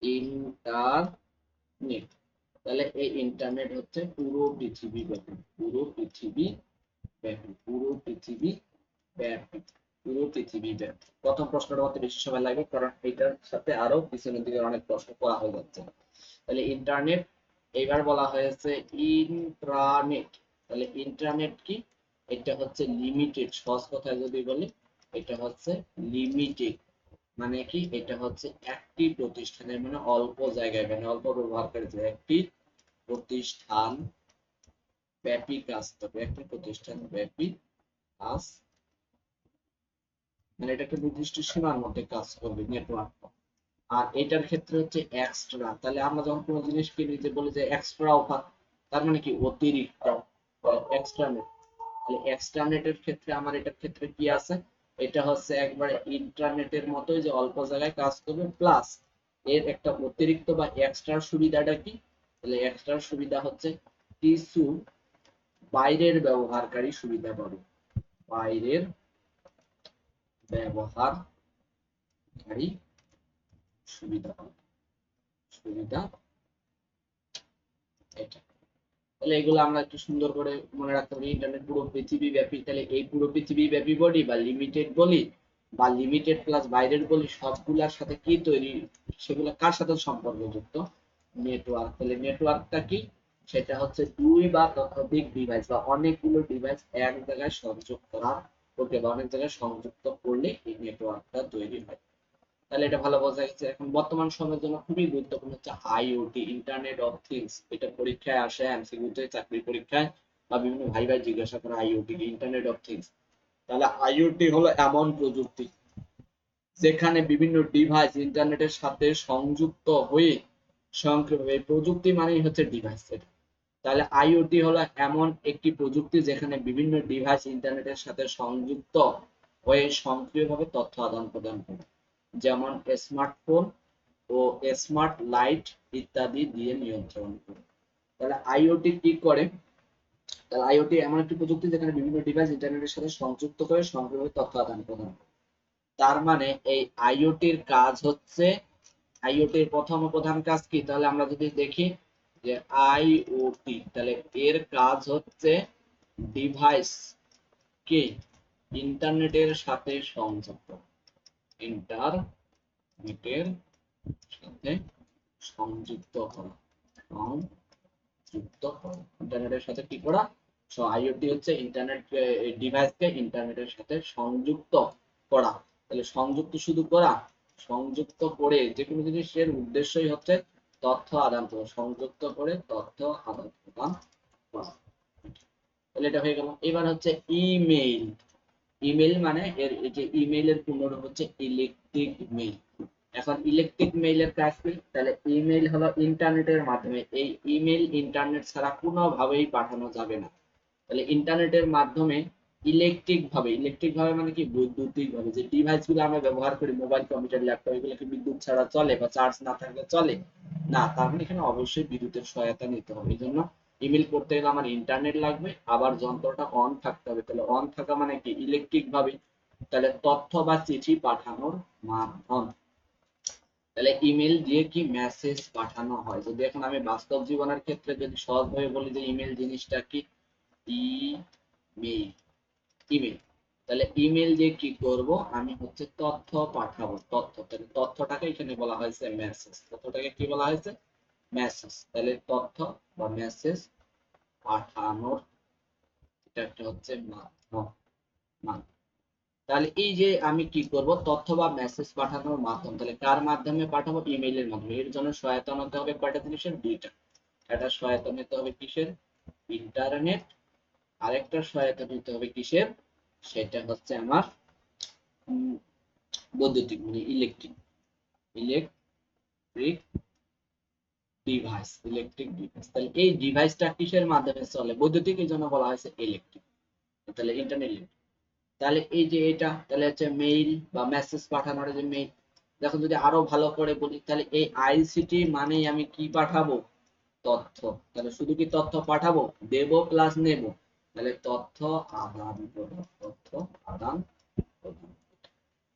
ইন্টারনেট, তাহলে এই ইন্টারনেট হচ্ছে পুরো পৃথিবী ব্যাপী, পুরো পৃথিবী ব্যাপী, পুরো পৃথিবী ব্যাপী, পুরো পৃথিবী ব্যাপী। প্রথম প্রশ্নটা হতে বেশি সময় লাগবে, কারণ এটার সাথে আরো পিছনের দিকে অনেক প্রশ্ন করা হয়ে যাচ্ছে। তাহলে ইন্টারনেট। এবার বলা হয়েছে ইন্ট্রানেট। তাহলে ইন্টারনেট কি? এটা হচ্ছে লিমিটেড। সহজ কথায় যদি বলি, এটা হচ্ছে লিমিটেড। মানে কি? এটা হচ্ছে একটি প্রতিষ্ঠানের, মানে অল্প জায়গায়, মানে অল্প ব্যবহারকারী, একটি প্রতিষ্ঠান ব্যাপী কাজ করবে, একটি প্রতিষ্ঠান ব্যাপী কাজ, মানে এটা একটা নির্দিষ্ট সীমার মধ্যে কাজ করবে নেটওয়ার্ক। আর এটার ক্ষেত্রে হচ্ছে এক্সট্রা। তাহলে আমরা যখন কোনো জিনিস কিনি যে বলি যে এক্সট্রা অফার, তার মানে কি অতিরিক্ত, এক্সট্রা নেট। তাহলে এক্সট্রা নেটের ক্ষেত্রে আমার এটার ক্ষেত্রে কি আছে, এটা হচ্ছে একবারে ইন্টারনেটের মতোই যে অল্প জায়গায় কাজ করবে, প্লাস এর একটা অতিরিক্ত বা এক্সট্রা সুবিধাটা কি? তাহলে এক্সট্রা সুবিধা হচ্ছে কিছু বাইরের ব্যবহারকারী সুবিধা পাবে, বাইরের ব্যবহারকারী সুবিধা পাবে, সুবিধা এটা। তাহলে এগুলো আমরা একটু সুন্দর করে মনে রাখতে পারি। ইন্টারনেট পুরো পৃথিবী ব্যাপী, তাহলে এই পুরো পৃথিবী ব্যাপী বলি বা লিমিটেড বলি বা লিমিটেড প্লাস বাইরের বলি, সবগুলার সাথে কি তৈরি, সেগুলো কার সাথে সম্পর্কযুক্ত? নেটওয়ার্ক। তাহলে নেটওয়ার্কটা কি? সেটা হচ্ছে দুই বা ততোধিক ডিভাইস বা অনেকগুলো ডিভাইস এক জায়গায় সংযোগ করা, ওকে, বা অনেক জায়গায় সংযুক্ত করলে এই নেটওয়ার্কটা তৈরি হয়। তাহলে এটা ভালো বোঝা গেছে। এখন বর্তমান সময়ের জন্য খুবই গুরুত্বপূর্ণ হচ্ছে আইওটি, ইন্টারনেট অফ থিংস। এটা পরীক্ষায় আসে, এমসিকিউতে, চাকরি পরীক্ষায় বা বিভিন্ন ভাই ভাই জিজ্ঞাসা করে আইওটি কি, ইন্টারনেট অফ থিংস। তাহলে আইওটি হলো এমন প্রযুক্তি যেখানে বিভিন্ন ডিভাইস ইন্টারনেটের সাথে সংযুক্ত হয়ে স্বয়ংক্রিয়ভাবে, এই প্রযুক্তি মানেই হচ্ছে ডিভাইস। তাহলে আইওটি হলো এমন একটি প্রযুক্তি যেখানে বিভিন্ন ডিভাইস ইন্টারনেটের সাথে সংযুক্ত হয়ে স্বয়ংক্রিয়ভাবে তথ্য আদান প্রদান করে, যেমন স্মার্টফোন ও স্মার্ট লাইট ইত্যাদি দিয়ে নিয়ন্ত্রণ করে। তাহলে আইওটি কি করে? তাহলে আইওটি এমন একটি প্রযুক্তি যেখানে বিভিন্ন ডিভাইস ইন্টারনেটের সাথে সংযুক্ত করে স্বয়ংক্রিয়ভাবে তথ্য আদান প্রদান করে। তার মানে এই আইওটির কাজ হচ্ছে, আইওটির প্রথম ও প্রধান কাজ কি? তাহলে আমরা যদি দেখি যে আইওটি, তাহলে এর কাজ হচ্ছে ডিভাইস কে ইন্টারনেটের সাথে সংযুক্ত, ইন্টারনেটের সাথে সংযুক্ত করা, সংযুক্ত করা, ইন্টারনেটের সাথে কি করা? সো আইওটি হচ্ছে ইন্টারনেট ডিভাইসকে ইন্টারনেটের সাথে সংযুক্ত করা। তাহলে সংযুক্ত শুধু করা, সংযুক্ত করে যে কোনো জিনিসের উদ্দেশ্যই হচ্ছে তথ্য আদান প্রদান, সংযুক্ত করে তথ্য আদান প্রদান করা। তাহলে এটা হয়ে গেল। এবার হচ্ছে ইমেইল। ইমেইল মানে এর এই যে ইমেইলের পূর্ণরূপ হচ্ছে ইলেকট্রিক মেইল। এখন ইলেকট্রিক মেইলের কাজ কি? তাহলে ইমেইল হলো ইন্টারনেটের মাধ্যমে, এই ইমেইল ইন্টারনেট ছাড়া কোনোভাবেই পাঠানো যাবে না। তাহলে ইন্টারনেটের মাধ্যমে ইলেকট্রিক ভাবে মানে কি বৈদ্যুতিক ভাবে, যে ডিভাইস গুলো আমরা ব্যবহার করি, মোবাইল, কম্পিউটার, ল্যাপটপ, এগুলো কি বিদ্যুৎ ছাড়া চলে বা চার্জ না থাকলে চলে না? তার মানে এখানে অবশ্যই বিদ্যুতের সহায়তা নিতে হবে। এই জন্য ইমেল করতে গেলে আমার ইন্টারনেট লাগবে, আবার যন্ত্রটা অন থাকতে হবে। তাহলে অন থাকা মানে কি ইলেকট্রিক ভাবে। তাহলে তথ্য বা চিঠি পাঠানোর মাধ্যম। তাহলে ইমেল দিয়ে কি মেসেজ পাঠানো হয়। যদি এখন আমি বাস্তব জীবনের ক্ষেত্রে যদি সহজভাবে বলি যে ইমেল জিনিসটা কি, ইমেইল, ইমেল, তাহলে ইমেল দিয়ে কি করব? আমি হচ্ছে তথ্য পাঠাবো, তথ্য। তাহলে তথ্যটাকে এখানে বলা হয়েছে মেসেজ, তথ্যটাকে কি বলা হয়েছে? মেসেজ। তাহলে তথ্য বা মেসেজ পাঠানোর এটা একটা হচ্ছে মাধ্যম, মাধ্যম। তাহলে এই যে আমি কি করব, তথ্য বা মেসেজ পাঠানোর মাধ্যম, তাহলে কার মাধ্যমে পাঠাবো? ইমেইলের মাধ্যমে। এর জন্য সহায়তা নিতে হবে কয়টা জিনিসের? দুইটা। একটা সহায়তা নিতে হবে কিসের? ইন্টারনেট। আরেকটা সহায়তা নিতে হবে কিসের? সেটা হচ্ছে আমার বৈদ্যুতিক মানে ইলেকট্রিক ইলেকট্রিক ডিভাইস। তাহলে এই ডিভাইসটা কিসের মাধ্যমে চলে? বৈদ্যুতিক, এই জন্য বলা হয়েছে ইলেকট্রিক। তাহলে ইন্টারনেট। তাহলে এই যে এটা তাহলে হচ্ছে মেইল বা মেসেজ পাঠানোর যে মেইল। দেখো যদি আরো ভালো করে বলি তাহলে এই আইসিটি মানেই আমি কি পাঠাবো? তথ্য। তাহলে শুধু কি তথ্য পাঠাবো? দেব প্লাস নেব। তাহলে তথ্য আদান প্রদান, তথ্য আদান প্রদান।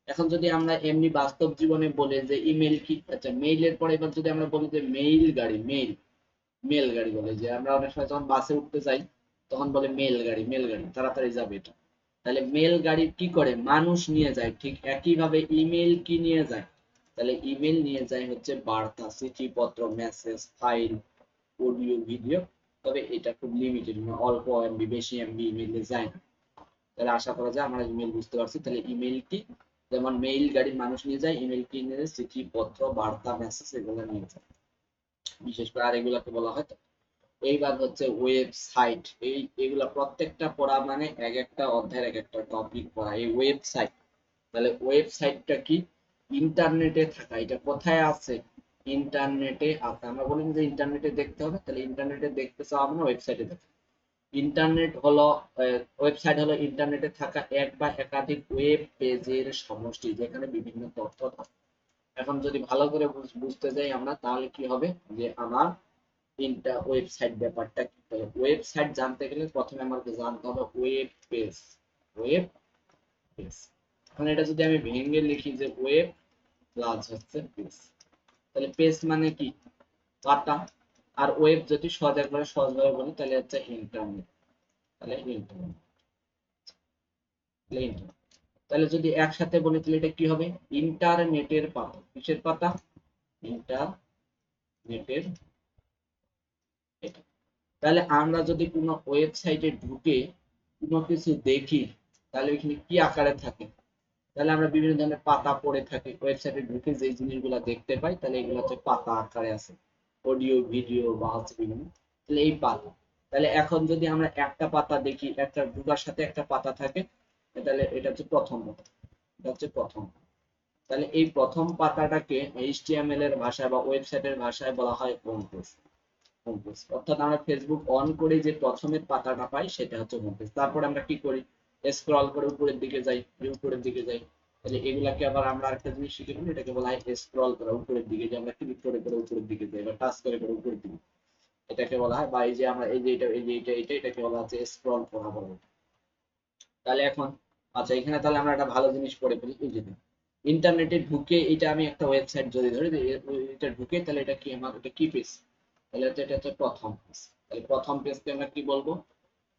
এখন যদি আমরা এমনি বাস্তব জীবনে বলি যে ইমেল কি, আচ্ছা মেইলের পরে এবার যদি আমরা বলি যে মেইল গাড়ি, মেল গাড়ি বলে, যে আমরা অনেক সময় যখন বাসে উঠতে যাই তখন বলে মেল গাড়ি তাড়াতাড়ি যাবে এটা। তাহলে মেল গাড়ি কি করে? মানুষ নিয়ে যায়। ঠিক একই ভাবে ইমেল কি নিয়ে যায়? তাহলে ইমেল নিয়ে যায় হচ্ছে বার্তা, চিঠি পত্র, মেসেজ, ফাইল, অডিও, ভিডিও। তবে এটা খুব লিমিটেড, মানে অল্প এমবি, বেশি এমবি ইমেইলে যায় না। তাহলে আশা করা যায় আমরা ইমেল বুঝতে পারছি। তাহলে ইমেল কি? যেমন মেইল গাড়ি মানুষ নিয়ে যায়, ইমেল কি নিয়ে যায়? চিঠি পত্র, বার্তা, মেসেজ এগুলো নিয়ে যায়। বিশেষ করে আর এগুলাকে বলা হয়। এইবার হচ্ছে ওয়েবসাইট। এগুলা প্রত্যেকটা পড়া মানে এক একটা অধ্যায়ের এক একটা টপিক পড়া। এই ওয়েবসাইট, তাহলে ওয়েবসাইটটা কি? ইন্টারনেটে থাকা। এটা কোথায় আছে? ইন্টারনেটে আছে। আমরা বলি যে ইন্টারনেটে দেখতে হবে, তাহলে ইন্টারনেটে দেখতে চাও আমরা ওয়েবসাইটে দেখো। ইন্টারনেট হলো ওয়েবসাইট হলো ইন্টারনেটে থাকা এক বা একাধিক ওয়েব পেজের সমষ্টি যেখানে বিভিন্ন তথ্য থাকে। এখন যদি ভালো করে বুঝতে যাই আমরা তাহলে কি হবে যে আমার ওয়েবসাইট ব্যাপারটা কি? ওয়েবসাইট জানতে গেলে প্রথমে আমাকে জানতে হবে ওয়েব পেজ। Web page. এখন এটা যদি আমি ভেঙে লিখি যে ওয়েব প্লাস হচ্ছে পেজ, তাহলে পেজ মানে কি? পাতা। আর ওয়েব যদি সহজভাবে বলি তাহলে হচ্ছে ইন্টারনেট। তাহলে ইন্টারনেট, তাহলে যদি একসাথে বলি তাহলে এটা কি হবে? ইন্টারনেটের পাতা। কিসের পাতা? ইন্টারনেটের। এটা। তাহলে আমরা যদি কোনো ওয়েবসাইটে ঢুকে কোনো কিছু দেখি তাহলে ওইখানে কি আকারে থাকে? তাহলে আমরা বিভিন্ন ধরনের পাতা পড়ে থাকি, ওয়েবসাইটে ঢুকে যে জিনিসগুলো দেখতে পাই তাহলে এগুলো হচ্ছে পাতা আকারে আছে, অডিও, ভিডিও বা হচ্ছে বিভিন্ন। তাহলে এই পাতা। তাহলে এখন যদি আমরা একটা পাতা দেখি, একটা ঢুকার সাথে একটা পাতা থাকে, তাহলে এটা হচ্ছে প্রথম পাতা। এটা হচ্ছে প্রথম। তাহলে এই প্রথম পাতাটাকে এইচটিএমএল এর ভাষায় বা ওয়েবসাইটের ভাষায় বলা হয় হোম পেজ। হোম পেজ অর্থাৎ আমরা ফেসবুক অন করে যে প্রথমের পাতাটা পাই সেটা হচ্ছে হোম পেজ। তারপরে আমরা কি করি? স্ক্রল করে উপরের দিকে যাই, উপরের দিকে যাই। তাহলে এগুলাকে আবার আমরা আরেকটা জিনিস শিখে ফেলি, এটাকে বলা হয় স্ক্রল করা। উপরের দিকে যে আমরা ক্লিক করে করে উপরের দিকে যাই বা টাচ করে করে উপরের দিকে, এটাকে বলা হয়। বা এই যে আমরা এই যে এটা এই যে এটা এটাকে বলা হচ্ছে স্ক্রল করা বলে। তাহলে এখন আচ্ছা এখানে তাহলে আমরা একটা ভালো জিনিস পড়ে ফেলি। এই যে ইন্টারনেটে ঢুকে এটা আমি একটা ওয়েবসাইট যদি ধরি এটা ঢুকে তাহলে এটা কি আমার এটা কি পেজ? তাহলে এটা হচ্ছে প্রথম পেজ। তাহলে প্রথম পেজকে আমরা কি বলবো?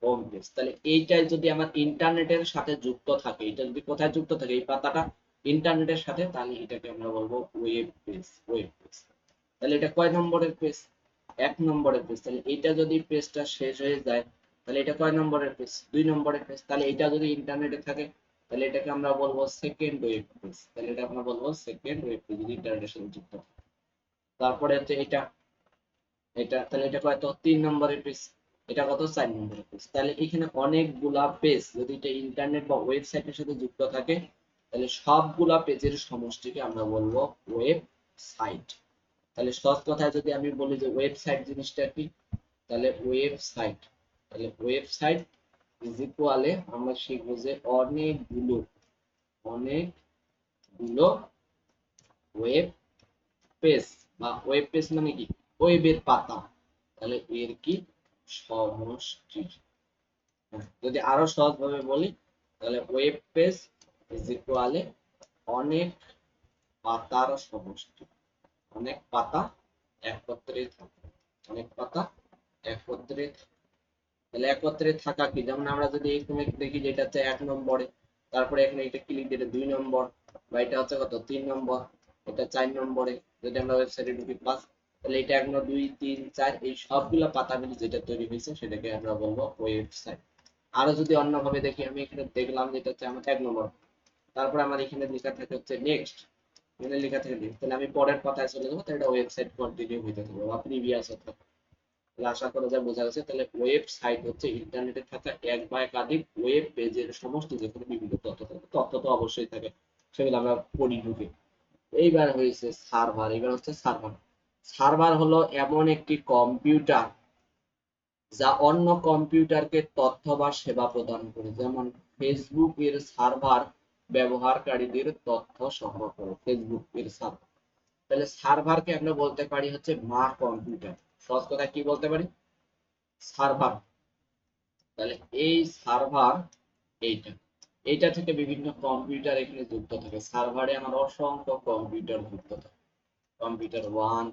Home page. তাহলে এইটাই যদি আমার ইন্টারনেটের সাথে যুক্ত থাকে, এটা যদি কোথায় যুক্ত থাকে এই পাতাটা ইন্টারনেটের সাথে, তাহলে এটাকে আমরা বলবো ওয়েব পেজ। Web page. তাহলে এটা কয় নম্বরের পেজ? 1 নম্বরের পেজ। তাহলে এইটা যদি পেজটা শেষ হয়ে যায় তাহলে এটা কয় নম্বরের পেজ? 2 নম্বরের পেজ। তাহলে এটা যদি ইন্টারনেটে থাকে তাহলে এটাকে আমরা বলবো সেকেন্ড ওয়েব পেজ। তাহলে এটা আমরা বলবো সেকেন্ড ওয়েব পেজ যদি ইন্টারনেটের সাথে যুক্ত থাকে। তারপরে হচ্ছে এটা এটা তাহলে এটা কত? 3 নম্বরের পেজ। এটা কত? 4 নম্বরের পেজ। তাহলে এখানে অনেকগুলা পেজ যদি এটা ইন্টারনেট বা ওয়েবসাইটের সাথে যুক্ত থাকে তাহলে সবগুলা পেজের সমষ্টিকে আমরা বলবো ওয়েবসাইট। তাহলে সহজ কথায় যদি আমি বলি যে ওয়েবসাইট জিনিসটা কি, তাহলে ওয়েবসাইট, তাহলে ওয়েবসাইট ইজ ইকুয়ালে আমরা শিখবো যে অনেকগুলো ওয়েব পেজ। বা ওয়েব পেজ মানে কি? ওয়েবের পাতা। তাহলে এর কি সমষ্টি। যদি আরো সহজ ভাবে বলি তাহলে ওয়েব পেজ ইজ ইকুয়ালে অনেক পাতার সমষ্টি। অনেক পাতা একত্রে থাকে। অনেক পাতা একত্রে। তাহলে একত্রে থাকা কি? যেমন আমরা যদি এখানে দেখি যে এটা হচ্ছে 1 নম্বরে, তারপরে এখানে এটা ক্লিক দিলে 2 নম্বর, বা এটা হচ্ছে কত? 3 নম্বর, এটা 4 নম্বরে। যদি আমরা ওয়েবসাইটে ঢুকি 5, তাহলে এটা 1 2 3 4 এই সবগুলা পাতা মিলে যেটা তৈরি হয়েছে সেটাকে আমরা বলবো ওয়েবসাইট। আরো যদি অন্যভাবে দেখি, আমি এখানে দেখলাম যেটা হচ্ছে আমার 1 নম্বর, তারপরে আমার এখানে লেখা থাকে হচ্ছে নেক্সট, এখানে লেখা থাকে নেক্সট, তাহলে আমি পরের পাতায় চলে যাবো, তাহলে এটা ওয়েবসাইট কন্টিনিউ হইতে থাকবে বা প্রিভিয়াস অর্থাৎ তাহলে আশা করা যায় বোঝা গেছে। তাহলে ওয়েবসাইট হচ্ছে ইন্টারনেটে থাকা এক বা একাধিক ওয়েব পেজের সমষ্টি, যেখানে বিভিন্ন তথ্য থাকে। তথ্য তো অবশ্যই থাকে, সেগুলো আমরা পড়ি ঢুকে। এইবার হয়েছে সার্ভার। এবার হচ্ছে সার্ভার। সার্ভার হলো এমন একটি কম্পিউটার যা অন্য কম্পিউটারকে তথ্য বা সেবা প্রদান করে। যেমন ফেসবুক এর সার্ভার ব্যবহারকারীদের তথ্য সংগ্রহ করে, ফেসবুক এর সার্ভার। তাহলে সার্ভারকে আমরা বলতে পারি হচ্ছে মা কম্পিউটার। সহজ কথা কি বলতে পারি? সার্ভার। তাহলে এই সার্ভার, এইটা এইটা থেকে বিভিন্ন কম্পিউটার এখানে যুক্ত থাকে। সার্ভারে আমার অসংখ্য কম্পিউটার যুক্ত থাকে। কম্পিউটার 1,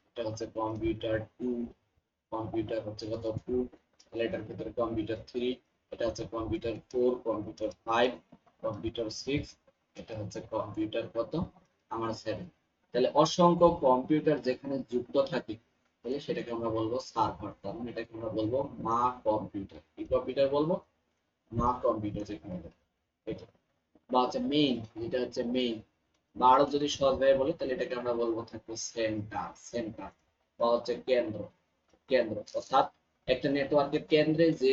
এটা হচ্ছে কম্পিউটার 2, কম্পিউটার হচ্ছে কত 2, তাহলে এটার ভিতরে কম্পিউটার 3, এটা হচ্ছে কম্পিউটার 4, কম্পিউটার 5, কম্পিউটার 6, এটা হচ্ছে কম্পিউটার কত আমার 7। তাহলে অসংখ্য কম্পিউটার যেখানে যুক্ত থাকে, তাহলে সেটাকে আমরা বলবো সার্ভার। তার মানে এটাকে আমরা বলবো মা কম্পিউটার। কি কম্পিউটার বলবো? মা কম্পিউটার যেখানে এটা। বা হচ্ছে মেইন, যেটা হচ্ছে মেইন। বা আরো যদি সহজভাবে বলি তাহলে এটাকে আমরা বলবো থাকবে সেন্টার। সেন্টার বা হচ্ছে কেন্দ্র। কেন্দ্র অর্থাৎ একটা নেটওয়ার্কের কেন্দ্রে যে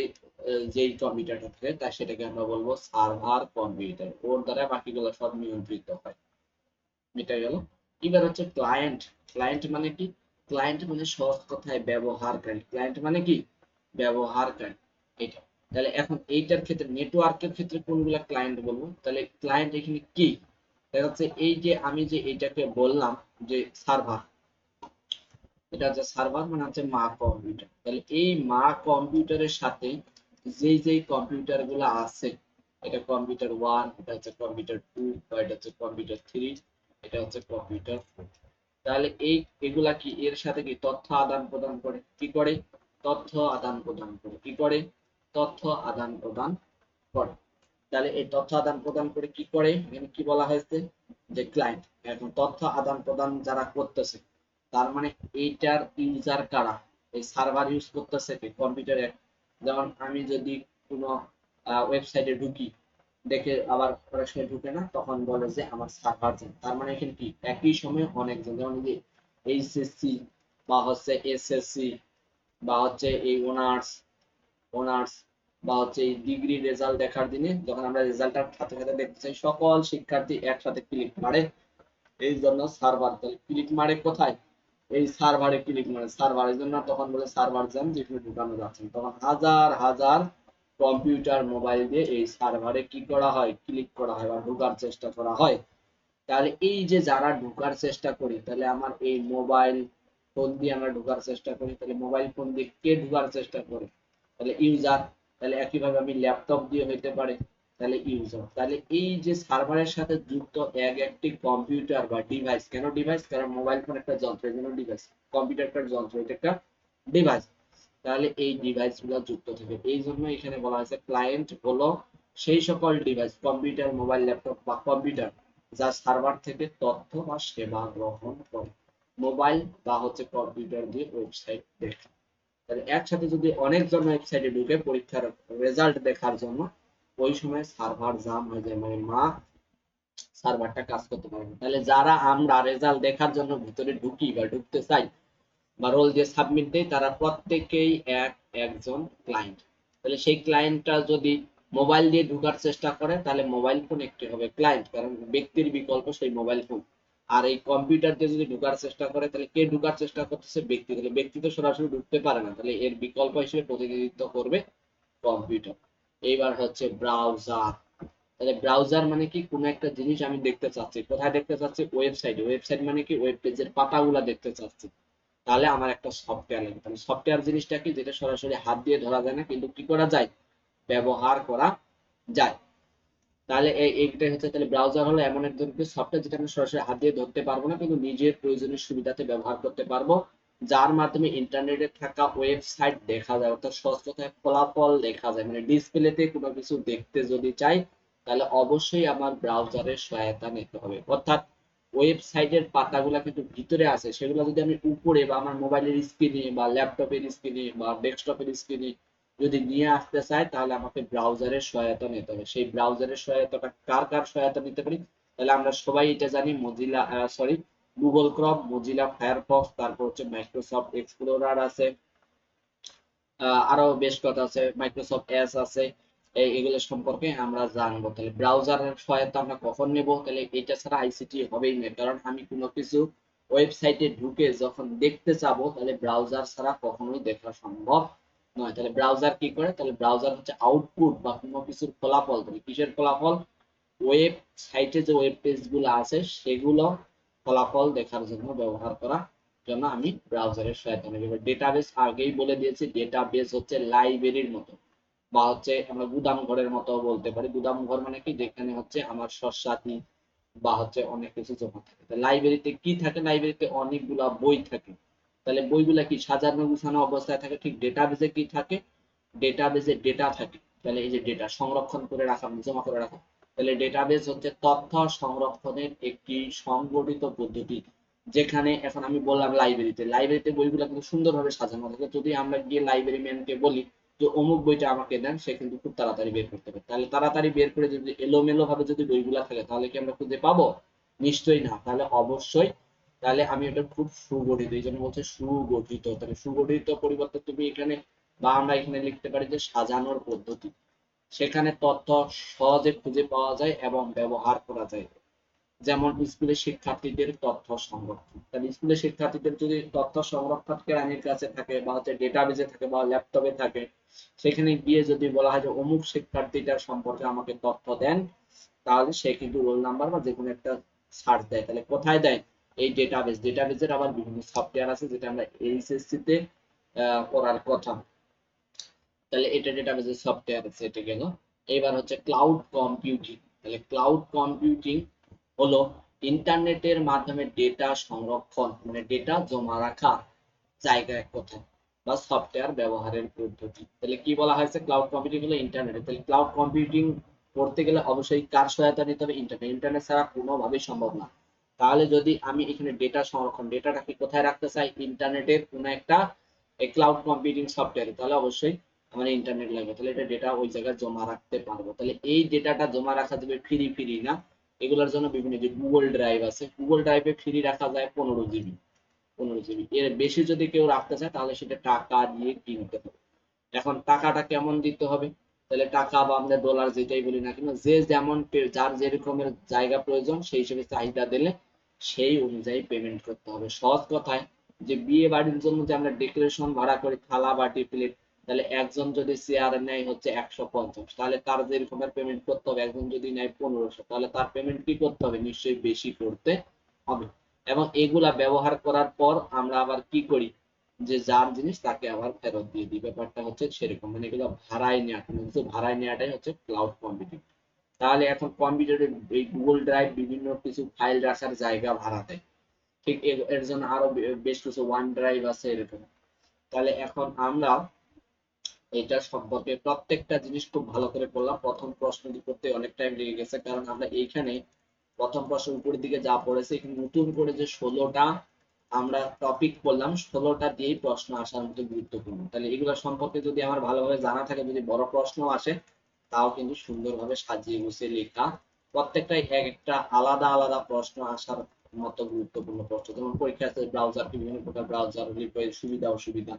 যেই কম্পিউটারটা থাকে তা সেটাকে আমরা বলবো সার্ভার কম্পিউটার। ওর দ্বারা বাকিগুলো সব নিয়ন্ত্রিত হয়। এটা গেল। এবার হচ্ছে ক্লায়েন্ট। ক্লায়েন্ট মানে কি? ক্লায়েন্ট মানে সহজ কথায় ব্যবহারকারী। ক্লায়েন্ট মানে কি? ব্যবহারকারী। এটা। তাহলে এখন এইটার ক্ষেত্রে, নেটওয়ার্কের ক্ষেত্রে কোনগুলা ক্লায়েন্ট বলবো? তাহলে ক্লায়েন্ট এখানে কি? দেখা যাচ্ছে এই যে আমি যে এইটাকে বললাম যে সার্ভার, এটা হচ্ছে সার্ভার মানে হচ্ছে মা কম্পিউটার। তাহলে এই মা কম্পিউটারের সাথে যেই যেই কম্পিউটার গুলো আছে, এটা কম্পিউটার 1, এটা হচ্ছে কম্পিউটার 2, বা এটা হচ্ছে কম্পিউটার 3, এটা হচ্ছে কম্পিউটার 4। তাহলে এগুলা কি এর সাথে কি তথ্য আদান প্রদান করে? কি করে? তথ্য আদান প্রদান করে। কি করে? তথ্য আদান প্রদান করে। তাহলে এই তথ্য আদান প্রদান করে কি করে? এখানে কি বলা হয়েছে? যে ক্লায়েন্ট। এখন তথ্য আদান প্রদান যারা করতেছে, তার মানে এইটার ইউজার কারা? এই সার্ভার ইউজ করতেছে কি কম্পিউটারে? যেমন আমি যদি কোনো ওয়েবসাইটে ঢুকি, দেখে আবার অনেক সময় ঢুকে না, তখন বলে যে আমার সার্ভার জ্যাম। তার মানে এখানে কি একই সময়ে অনেকজন, যেমন এই যে এইচএসসি বা হচ্ছে এসএসসি বা হচ্ছে এই অনার্স, অনার্স বা হচ্ছে এই ডিগ্রি রেজাল্ট দেখার দিনে যখন আমরা রেজাল্টটা সাথে সাথে দেখতে চাই, সকল শিক্ষার্থী একসাথে ক্লিক মারে, এই জন্য সার্ভার। তাহলে ক্লিক মারে কোথায়? এই সার্ভারে ক্লিক মারে। সার্ভারের জন্য তখন বলে সার্ভার জ্যাম, যেখানে ঢুকানো যাচ্ছে না। তখন হাজার হাজার কম্পিউটার মোবাইল দিয়ে এই সার্ভারে কি করা হয়? ক্লিক করা হয় বা ঢোকার চেষ্টা করা হয়। তাহলে এই যে যারা ঢোকার চেষ্টা করি, তাহলে আমার এই মোবাইল ফোন দিয়ে আমরা ঢোকার চেষ্টা করি, তাহলে মোবাইল ফোন দিয়ে কে ঢোকার চেষ্টা করে? তাহলে ইউজার। তাহলে একইভাবে আমি ল্যাপটপ দিয়ে হইতে পারে, তাহলে ইউজার। তাহলে এই যে সার্ভারের সাথে যুক্ত এক একটি কম্পিউটার বা ডিভাইস, কেন ডিভাইস? কারণ মোবাইল ফোন একটা যন্ত্র, এই জন্য ডিভাইস। কম্পিউটার একটা যন্ত্র, এটা একটা ডিভাইস। তাহলে এই ডিভাইস গুলো যুক্ত থাকে, এই জন্য এখানে বলা হয়েছে ক্লায়েন্ট হলো সেই সকল ডিভাইস, কম্পিউটার, মোবাইল, ল্যাপটপ বা কম্পিউটার, যা সার্ভার থেকে তথ্য বা সেবা গ্রহণ করে, মোবাইল বা হচ্ছে কম্পিউটার দিয়ে ওয়েবসাইট দেখে। তাহলে একসাথে যদি অনেকজন ওয়েবসাইটে ঢুকে পরীক্ষার রেজাল্ট দেখার জন্য, ওই সময় সার্ভার জাম হয়ে যায়, মানে মা সার্ভারটা কাজ করতে পারে না। তাহলে যারা আমরা রেজাল্ট দেখার জন্য ভিতরে ঢুকি বা ঢুকতে চাই বা রোল দিয়ে সাবমিট দেই, তারা প্রত্যেকেই একজন ক্লায়েন্ট। তাহলে সেই ক্লায়েন্টটা যদি মোবাইল দিয়ে ঢোকার চেষ্টা করে, তাহলে মোবাইল ফোন একটি হবে ক্লায়েন্ট, কারণ ব্যক্তির বিকল্প সেই মোবাইল ফোন। আর এই কম্পিউটার দিয়ে যদি ঢোকার চেষ্টা করে, তাহলে কে ঢোকার চেষ্টা করতেছে? ব্যক্তি। তাহলে ব্যক্তি তো সরাসরি ঢুকতে পারে না, তাহলে এর বিকল্প হিসেবে প্রতিনিধিত্ব করবে কম্পিউটার। এইবার হচ্ছে ব্রাউজার। তাহলে ব্রাউজার মানে কি? কোনো একটা জিনিস আমি দেখতে চাচ্ছি, কোথায় দেখতে চাচ্ছি? ওয়েবসাইটে। ওয়েবসাইট মানে কি? ওয়েব পেজের পাতাগুলা দেখতে চাচ্ছি, তাহলে আমার একটা সফটওয়্যার লাগবে। তাহলে সফটওয়্যার জিনিসটা কি? যেটা সরাসরি হাত দিয়ে ধরা যায় না, কিন্তু কি করা যায়? ব্যবহার করা যায়। তাহলে এইটাই হচ্ছে, তাহলে ব্রাউজার হলো এমন এক ধরনের সফটওয়্যার যেটা আমরা সরাসরি হাত দিয়ে ধরতে পারবো না, কিন্তু নিজের প্রয়োজনীয় সুবিধাতে ব্যবহার করতে পারবো, যার মাধ্যমে ইন্টারনেটে থাকা ওয়েবসাইট দেখা যায়, অর্থাৎ সহজ কথায় ফলাফল দেখা যায়। মানে ডিসপ্লেতে কোনো কিছু দেখতে যদি চাই, তাহলে অবশ্যই আমার ব্রাউজারের সহায়তা নিতে হবে। অর্থাৎ ওয়েবসাইটের পাতাগুলো কিন্তু ভিতরে আছে, সেগুলো যদি আমি উপরে বা আমার মোবাইলের স্ক্রিনে বা ল্যাপটপের স্ক্রিনে বা ডেস্কটপের স্ক্রিনে যদি নিয়ে আসতে চাই, তাহলে আমাকে ব্রাউজারের সহায়তা নিতে হবে। সেই ব্রাউজারের সহায়তাটা কার কার সহায়তা নিতে পারি? তাহলে আমরা সবাই এটা জানি, মজিলা সরি গুগল ক্রম, মজিলা ফায়ারফক্স, তারপর হচ্ছে মাইক্রোসফট এক্সপ্লোরার আছে, আরো বেশ কটা আছে, মাইক্রোসফট এজ আছে, এগুলো সম্পর্কে আমরা জানবো। তাহলে ব্রাউজারের সহায়তা আমরা কখন নেব? তাহলে এটা ছাড়া আইসিটি হবেই না, কারণ আমি কোনো কিছু ওয়েবসাইটে ঢুকে যখন দেখতে চাবো, তাহলে ব্রাউজার ছাড়া কখনোই দেখা সম্ভব নয়। তাহলে ব্রাউজার কি করে? তাহলে ব্রাউজার হচ্ছে আউটপুট বা কোনো কিছুর ফলাফল। তাহলে কিসের ফলাফল? ওয়েবসাইটে যে ওয়েব পেজ গুলো আছে সেগুলো ফলাফল দেখার জন্য ব্যবহার করা জন্য আমি ব্রাউজারের সহায়তা নেব। এবার ডেটাবেস আগেই বলে দিয়েছি, ডেটাবেস হচ্ছে লাইব্রেরির মতো বা হচ্ছে আমরা গুদাম ঘরের মতো বলতে পারি। গুদাম ঘর মানে কি? যেখানে হচ্ছে আমার শস্যাদি বা হচ্ছে অনেক কিছু জমা থাকে। লাইব্রেরিতে কি থাকে? লাইব্রেরিতে অনেকগুলা বই থাকে। তাহলে বইগুলা কি সাজানো গুছানো অবস্থায় থাকে? ঠিক ডেটাবেসে কি থাকে? ডেটাবেসে ডেটা থাকে। তাহলে এই যে ডেটা সংরক্ষণ করে রাখা, জমা করে রাখা, তাহলে ডেটাবেস হচ্ছে তথ্য সংরক্ষণের একটি সংগঠিত পদ্ধতি। যেখানে এখন আমি বললাম লাইব্রেরিতে বইগুলো কিন্তু সুন্দরভাবে সাজানো থাকে। যদি আমরা গিয়ে লাইব্রেরি ম্যানকে বলি যে অমুক বইটা আমাকে দেন, সে কিন্তু খুব তাড়াতাড়ি বের করতে পারে। তাহলে তাড়াতাড়ি বের করে যদি এলোমেলো ভাবে যদি বইগুলা থাকে, তাহলে কি আমরা খুঁজে পাবো? নিশ্চয়ই না। তাহলে অবশ্যই, তাহলে আমি এটা খুব সুগঠিত, এই জন্য বলছে সুগঠিত। তাহলে সুগঠিত পরিবর্তে তুমি এখানে বা আমরা এখানে লিখতে পারি যে সাজানোর পদ্ধতি। সেখানে তথ্য সহজে খুঁজে পাওয়া যায় এবং ব্যবহার করা যায়। যেমন স্কুলের শিক্ষার্থীদের তথ্য সংরক্ষণ। তাহলে স্কুলের শিক্ষার্থীদের যদি তথ্য সংরক্ষণ কেরানির কাছে থাকে বা হচ্ছে ডেটাবেজে থাকে বা ল্যাপটপে থাকে, সেখানে গিয়ে যদি বলা হয় যে অমুক শিক্ষার্থীটার সম্পর্কে আমাকে তথ্য দেন, তাহলে সে কিন্তু রোল নাম্বার বা যে কোনো একটা সার্চ দেয়। তাহলে কোথায় দেয়? এই ডেটাবেজের আবার বিভিন্ন সফটওয়্যার আছে যেটা আমরা এইচএসসি তে করার কথা। তাহলে এটা ডেটাবেজের সফটওয়্যার আছে, এটা গেল। এবার হচ্ছে ক্লাউড কম্পিউটিং। তাহলে ক্লাউড কম্পিউটিং হলো ইন্টারনেটের মাধ্যমে ডেটা সংরক্ষণ, মানে ডেটা জমা রাখা জায়গা এক কথায়, বা সফটওয়্যার ব্যবহারের পদ্ধতি। তাহলে কি বলা হয়েছে? ক্লাউড কম্পিউটিং হলো ইন্টারনেটে। তাহলে ক্লাউড কম্পিউটিং করতে গেলে অবশ্যই কার সহায়তা নিতে হবে? ইন্টারনেট। ইন্টারনেট ছাড়া কোনোভাবেই সম্ভব না। তাহলে যদি আমি এখানে ডেটা সংরক্ষণ, ডেটাটা কি কোথায় রাখতে চাই? ইন্টারনেটের কোনো একটা ক্লাউড কম্পিউটিং সফটওয়্যারে, তাহলে অবশ্যই আমার ইন্টারনেট লাগবে। তাহলে এটা ডেটা ওই জায়গায় জমা রাখতে পারবো। তাহলে এই ডেটাটা জমা রাখা যাবে ফ্রি না, এগুলোর জন্য বিভিন্ন যে গুগল ড্রাইভ আছে, গুগল ড্রাইভে ফ্রি রাখা যায় 15 জিবি। 15 জিবি, এর বেশি যদি কেউ রাখতে চায় তাহলে সেটা টাকা দিয়ে কিনতে হবে। এখন টাকাটা কেমন দিতে হবে? তাহলে টাকা বা আমরা ডলার যেটাই বলি না কেন, যে যেমন যার যে রকমের জায়গা প্রয়োজন সেই হিসেবে চাহিদা দিলে সেই অনুযায়ী পেমেন্ট করতে হবে। সহজ কথায়, যে বিয়ে বাড়ির জন্য যে আমরা ডেকোরেশন ভাড়া করি, থালা বাটি প্লেট, তাহলে একজন যদি চেয়ার নেয় হচ্ছে 150, তাহলে তার যে রকমের পেমেন্ট করতে হবে। একজন যদি নেয় 1500, তাহলে তার পেমেন্ট কি করতে হবে? নিশ্চয়ই বেশি করতে হবে। এবং এগুলা ব্যবহার করার পর আমরা আবার কি করি? যে যার জিনিস তাকে আবার ফেরত দিয়ে দিই। ব্যাপারটা হচ্ছে সেরকম, মানে এগুলো ভাড়ায় নেওয়া, কিন্তু ভাড়ায় নেওয়াটাই হচ্ছে ক্লাউড কম্পিউটিং। তাহলে এখন কম্পিউটারে এই গুগল ড্রাইভ বিভিন্ন কিছু ফাইল রাখার জায়গা ভাড়া দেয়। ঠিক এর জন্য আরো বেশ কিছু ওয়ান ড্রাইভ আছে এরকম। তাহলে এখন আমরা এটা সম্পর্কে প্রত্যেকটা জিনিস খুব ভালো করে পড়লাম। প্রথম প্রশ্নটি করতে অনেক টাইম লেগে গেছে, কারণ আমরা এইখানে প্রথম প্রশ্নের উপরের দিকে যা পড়েছে, এখানে নতুন করে যে 16টা আমরা টপিক বললাম, 16টা দিয়েই প্রশ্ন আসার মতো গুরুত্বপূর্ণ। তাহলে এগুলো সম্পর্কে যদি আমার ভালোভাবে জানা থাকে, যদি বড় প্রশ্ন আসে, তাও কিন্তু সুন্দরভাবে সাজিয়ে গুছিয়ে লেখা। প্রত্যেকটাই এক একটা আলাদা আলাদা প্রশ্ন আসার মতো গুরুত্বপূর্ণ প্রশ্ন। যেমন পরীক্ষা আছে ব্রাউজার, বিভিন্ন প্রকার ব্রাউজার, সুবিধা অসুবিধা,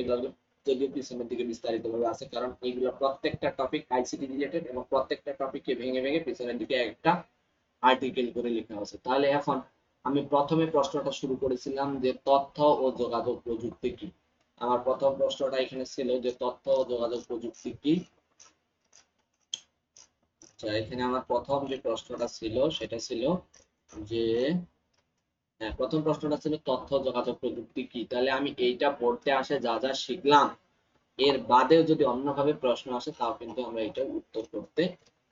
এগুলো যদিও পিছনের দিকে বিস্তারিত ভাবে আছে, কারণ এইগুলো প্রত্যেকটা টপিক আইসিটি রিলেটেড এবং প্রত্যেকটা টপিককে ভেঙে ভেঙে পিছনের দিকে একটা আর্টিকেল করে লেখা আছে। তাহলে এখন আমি প্রথমে প্রশ্নটা শুরু করেছিলাম যে তথ্য ও যোগাযোগ প্রযুক্তি কি। আমার প্রথম প্রশ্নটা এখানে ছিল যে তথ্য ও যোগাযোগ প্রযুক্তি কি। আচ্ছা, এখানে আমার প্রথম যে প্রশ্নটা ছিল সেটা ছিল যে, হ্যাঁ, প্রথম প্রশ্নটা ছিল তথ্য যোগাযোগ প্রযুক্তি কি। তাহলে আমি এইটা পড়তে আসে যা যা শিখলাম, এর বাদেও যদি অন্যভাবে প্রশ্ন আসে, তাও কিন্তু আমরা এটা উত্তর করতে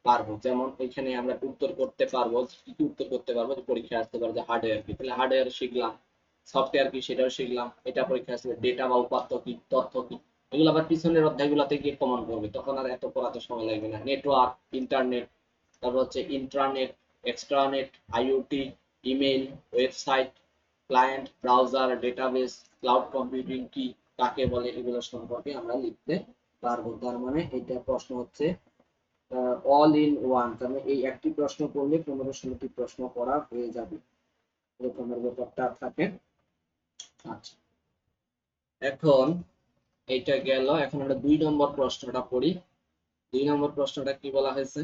পারবো। যেমন এখানে আমরা উত্তর করতে পারবো, কি কি উত্তর করতে পারবো? যে পরীক্ষায় আসতে পারবো যে হার্ডওয়্যার কি, তাহলে হার্ডওয়্যার শিখলাম। সফটওয়্যার কি, সেটাও শিখলাম। এটা পরীক্ষায় আসবে ডেটা বা উপাত্ত কি, তথ্য কি, এগুলো আবার পিছনের অধ্যায়গুলোতে গিয়ে কমন করবে, তখন আর এত পড়াতে সময় লাগবে না। নেটওয়ার্ক, ইন্টারনেট, তারপর হচ্ছে intranet, extranet, IoT, email, website, client, browser, database, cloud computing কি, কাকে বলে, এগুলো সম্পর্কে আমরা লিখতে পারবো। তার মানে এটা প্রশ্ন হচ্ছে অল ইন ওয়ান। তার মানে এই একটি প্রশ্ন করলে 15-16টি প্রশ্ন করা হয়ে যাবে, এরকমের ব্যাপারটা থাকে। আচ্ছা, এখন এইটা গেল। এখন আমরা 2 নম্বর প্রশ্নটা পড়ি। 2 নম্বর প্রশ্নটা কি বলা হয়েছে?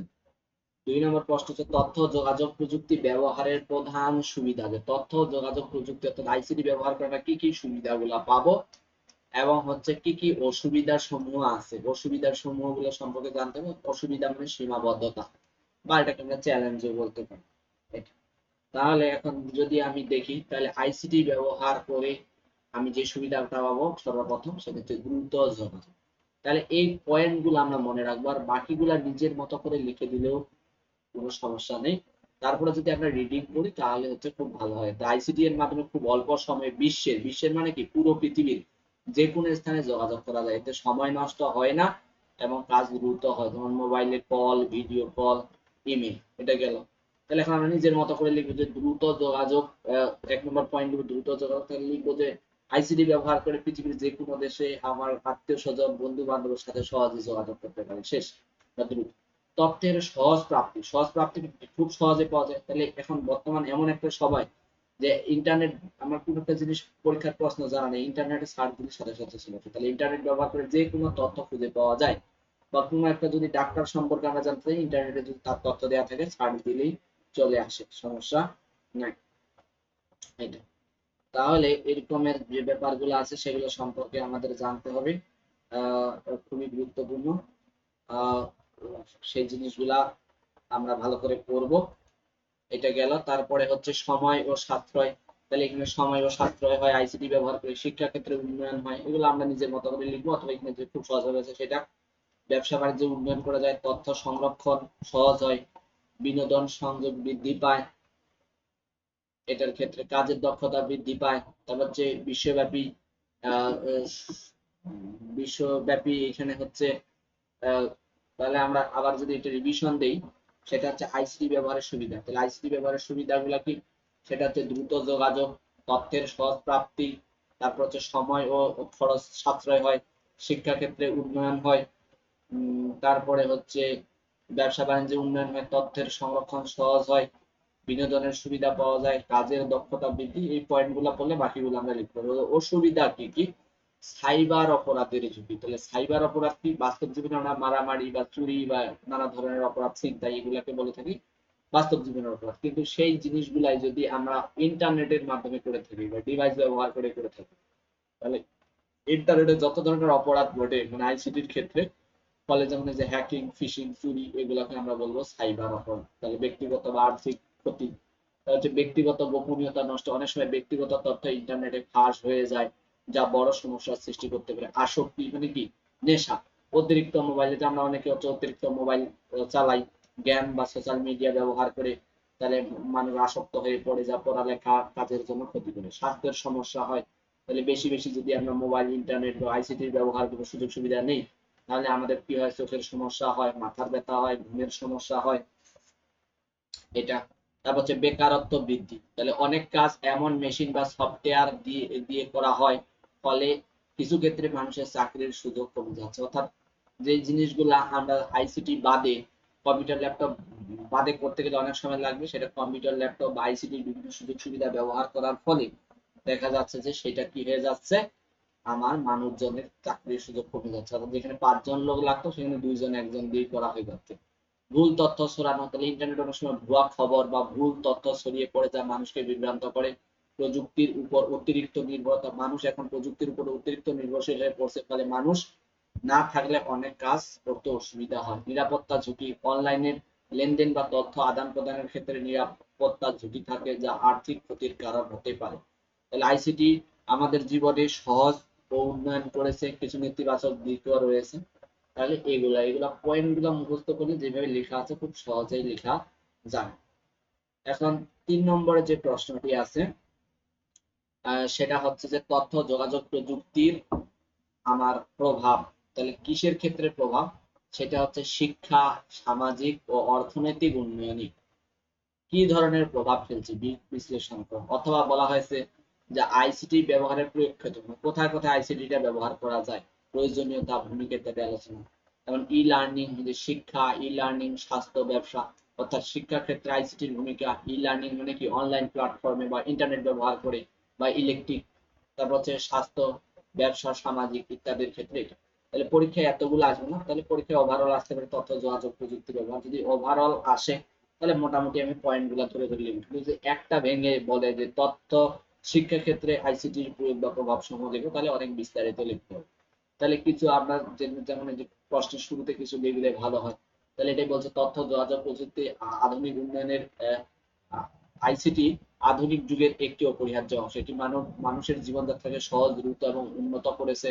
2 নম্বর প্রশ্ন হচ্ছে তথ্য যোগাযোগ প্রযুক্তি ব্যবহারের প্রধান সুবিধা। যে তথ্য যোগাযোগ প্রযুক্তি অর্থাৎ আইসিটি ব্যবহার করা কি কি সুবিধাগুলো পাবো এবং হচ্ছে কি কি অসুবিধার সমূহ আছে, অসুবিধার সমূহগুলো সম্পর্কে জানতে হবে। অসুবিধা মানে সীমাবদ্ধতা, বা এটাকে আমরা চ্যালেঞ্জও বলতে পারি। এটা। তাহলে এখন যদি আমি দেখি, তাহলে আইসিটি ব্যবহার করে আমি যে সুবিধাটা পাবো সর্বপ্রথম সেটা হচ্ছে দ্রুত যোগাযোগ। তাহলে এই পয়েন্ট গুলো আমরা মনে রাখবো, আর বাকিগুলা নিজের মতো করে লিখে দিলেও কোনো সমস্যা নেই। তারপরে যদি আমরা রিডিং করি তাহলে হচ্ছে খুব ভালো হয়। আইসিটি এর মাধ্যমে খুব অল্প সময়ে বিশ্বের মানে কি পুরো পৃথিবীর যে কোনো স্থানে যোগাযোগ করা যায়, এতে সময় নষ্ট হয় না এবং কাজ দ্রুত হয়। যেমন মোবাইলে কল, ভিডিও কল, ইমেল, এটা গেল। তাহলে এখন আমরা নিজের মতো করে লিখবো যে দ্রুত যোগাযোগ। 1 নম্বর পয়েন্ট লিখবো দ্রুত যোগাযোগ। তাহলে লিখবো যে আইসিটি ব্যবহার করে পৃথিবীর যে কোনো দেশে আমার আত্মীয় স্বজন, বন্ধু বান্ধবের সাথে সহজে যোগাযোগ করতে পারে। শেষ। বা দ্রুত। তথ্যের সহজ প্রাপ্তি, সহজ প্রাপ্তি খুব সহজে পাওয়া যায়। তাহলে এখন বর্তমান এমন একটা সবাই যে ইন্টারনেট, আমার কোনো একটা জিনিস পরীক্ষার প্রশ্ন জানা নেই, ইন্টারনেটে সার্চ দিলে সাথে সাথে চলে আসে। তাহলে ইন্টারনেট ব্যবহার করে যে কোনো তথ্য খুঁজে পাওয়া যায়। বা কোনো একটা যদি ডাক্তার সম্পর্কে আমরা জানতে চাই, ইন্টারনেটে যদি তার তথ্য দেওয়া থাকে সার্চ দিলেই চলে আসে, সমস্যা নাই। এটা। তাহলে এরকমের যে ব্যাপারগুলো আছে সেগুলো সম্পর্কে আমাদের জানতে হবে। আহ খুবই গুরুত্বপূর্ণ। আহ সেই জিনিসগুলা আমরা ভালো করে পড়বো। এটা গেল। তারপরে হচ্ছে সময় ও সাশ্রয়। তাহলে এখানে সময় ও সাশ্রয় হয় আইসিটি ব্যবহার করে, শিক্ষা ক্ষেত্রে উন্নয়ন হয়, এগুলো আমরা নিজের মতো করে লিখবো, অথবা এখানে যে খুব সহজভাবে আছে সেটা। ব্যবসা বাণিজ্য উন্নয়ন করা যায়, তথ্য সংরক্ষণ সহজ হয়, বিনোদন সংযোগ বৃদ্ধি পায়, এটার ক্ষেত্রে কাজের দক্ষতা বৃদ্ধি পায়। তারপর হচ্ছে বিশ্বব্যাপী আহ বিশ্বব্যাপী এখানে হচ্ছে আহ, তাহলে আমরা আবার যদি এটা রিভিশন দেই, সেটা হচ্ছে আইসিটি ব্যবহারের সুবিধা। তাহলে আইসিটি ব্যবহারের সুবিধাগুলো কি? সেটা হচ্ছে দ্রুত যোগাযোগ, তথ্যের সহজ প্রাপ্তি, তারপর হচ্ছে সময় ও খরচ সাশ্রয় হয়, শিক্ষা ক্ষেত্রে উন্নয়ন হয়, তারপরে হচ্ছে ব্যবসা বাণিজ্যে উন্নয়ন হয়, তথ্যের সংরক্ষণ সহজ হয়, বিনোদনের সুবিধা পাওয়া যায়, কাজের দক্ষতা বৃদ্ধি। এই পয়েন্টগুলো পড়লে বাকিগুলো আমরা লিখতে পারবো। অসুবিধা কি কি? সাইবার অপরাধের ঝুঁকি। তাহলে সাইবার অপরাধ কি? বাস্তব জীবনে আমরা মারামারি বা চুরি বা নানা ধরনের অপরাধ, ছিনতাই, এগুলাকে বলে থাকি বাস্তব জীবনের অপরাধ। কিন্তু সেই জিনিসগুলাই যদি আমরা ইন্টারনেটের মাধ্যমে করে থাকি বা ডিভাইস ব্যবহার করে করে থাকি, তাহলে ইন্টারনেটে যত ধরনের অপরাধ ঘটে মানে আইসিটির ক্ষেত্রে, ফলে যেমন এই যে হ্যাকিং, ফিশিং, চুরি, এগুলোকে আমরা বলবো সাইবার অপরাধ। তাহলে ব্যক্তিগত বা আর্থিক ক্ষতি, তাহলে হচ্ছে ব্যক্তিগত গোপনীয়তা নষ্ট। অনেক সময় ব্যক্তিগত তথ্য ইন্টারনেটে ফাঁস হয়ে যায়, যা বড় সমস্যার সৃষ্টি করতে পারে। আসক্তি মানে কি? নেশা। অতিরিক্ত মোবাইল, এটা আমরা অনেকে হচ্ছে অতিরিক্ত মোবাইল চালাই, গেম বা সোশ্যাল মিডিয়া ব্যবহার করে, তাহলে মানুষ আসক্ত হয়ে পড়ে, যা পড়ালেখা কাজের জন্য ক্ষতি করে। স্বাস্থ্যের সমস্যা হয়, তাহলে বেশি বেশি যদি আমরা মোবাইল, ইন্টারনেট বা আইসিটির ব্যবহার কোনো সুযোগ সুবিধা নেই, তাহলে আমাদের কি হয়? চোখের সমস্যা হয়, মাথার ব্যথা হয়, ঘুমের সমস্যা হয়। এটা। তারপর হচ্ছে বেকারত্ব বৃদ্ধি। তাহলে অনেক কাজ এমন মেশিন বা সফটওয়্যার দিয়ে দিয়ে করা হয়, ফলে কিছু ক্ষেত্রে মানুষের চাকরির সুযোগ কমে যাচ্ছে। অর্থাৎ যে জিনিসগুলা আমরা আইসিটি বাদে, কম্পিউটার ল্যাপটপ বাদে করতে গেলে অনেক সময় লাগবে, সেটা কম্পিউটার ল্যাপটপ বা আইসিটির বিভিন্ন সুযোগ সুবিধা ব্যবহার করার ফলে দেখা যাচ্ছে যে সেটা কি হয়ে যাচ্ছে? আমার মানুষজনের চাকরির সুযোগ কমে যাচ্ছে। অর্থাৎ যেখানে 5 জন লোক লাগতো সেখানে 2 জন 1 জন দিয়ে করা হয়ে যাচ্ছে। ভুল তথ্য ছড়ানো। তাহলে ইন্টারনেট অনেক সময় ভুয়া খবর বা ভুল তথ্য ছড়িয়ে পড়ে, যা মানুষকে বিভ্রান্ত করে। প্রযুক্তির উপর অতিরিক্ত নির্ভরতা। মানুষ এখন প্রযুক্তির উপর অতিরিক্ত নির্ভরশীল হয়ে পড়ছে, ফলে মানুষ না থাকলে অনেক কাজ করতে অসুবিধা হয়। নিরাপত্তা ঝুঁকি। অনলাইনের লেনদেন বা তথ্য আদান প্রদানের ক্ষেত্রে নিরাপত্তা ঝুঁকি থাকে, যা আর্থিক ক্ষতির কারণ হতে পারে। তাহলে আইসিটি আমাদের জীবনে সহজ ও উন্নয়ন করেছে, কিছু নেতিবাচক দিকও রয়েছে। তাহলে এগুলা পয়েন্ট গুলা মুখস্থ করলে যেভাবে লেখা আছে খুব সহজেই লেখা যায়। এখন 3 নম্বরে যে প্রশ্নটি আছে, সেটা হচ্ছে যে তথ্য যোগাযোগ প্রযুক্তির আমার প্রভাব। তাহলে কিসের ক্ষেত্রে প্রভাব? সেটা হচ্ছে শিক্ষা, সামাজিক ও অর্থনৈতিক উন্নয়নে কি ধরনের প্রভাব ফেলছে বিশ্লেষণ করুন। অথবা বলা হয়েছে যে আইসিটি ব্যবহারের প্রয়োগ ক্ষেত্র, কোথায় কোথায় আইসিটিটা ব্যবহার করা যায়, প্রয়োজনীয়তা, ভূমিকা ইত্যাদি আলোচনা। যেমন ই লার্নিং, যে শিক্ষা, ই লার্নিং, স্বাস্থ্য, ব্যবসা। অর্থাৎ শিক্ষার ক্ষেত্রে আইসিটির ভূমিকা। ই লার্নিং মানে কি? অনলাইন প্ল্যাটফর্মে বা ইন্টারনেট ব্যবহার করে বা ইলেকট্রিক। তারপর হচ্ছে স্বাস্থ্য, ব্যবসা, সামাজিক ইত্যাদির ক্ষেত্রে এটা। তাহলে পরীক্ষায় এতগুলো আসবে না, তাহলে পরীক্ষায় ওভারঅল আসতে পারে তথ্য যোগাযোগ প্রযুক্তি ব্যবহার। যদি ওভারঅল আসে তাহলে মোটামুটি আমি পয়েন্ট গুলা ধরে ধরে লিখব। কিন্তু যদি একটা ভেঙে বলে যে তথ্য শিক্ষা ক্ষেত্রে আইসিটির প্রয়োগ বা প্রভাব সমূহ লিখবো, তাহলে অনেক বিস্তারিত লিখতে হবে। তাহলে কিছু আমরা যেমন এই যে প্রশ্নের শুরুতে কিছু লিখলে ভালো হয়। তাহলে এটাই বলছে তথ্য যোগাযোগ প্রযুক্তি আধুনিক উন্নয়নের আইসিটি আধুনিক যুগের একটি অপরিহার্য অংশ। এটি মানুষের জীবনযাত্রাকে সহজ, দ্রুত এবং উন্নত করেছে।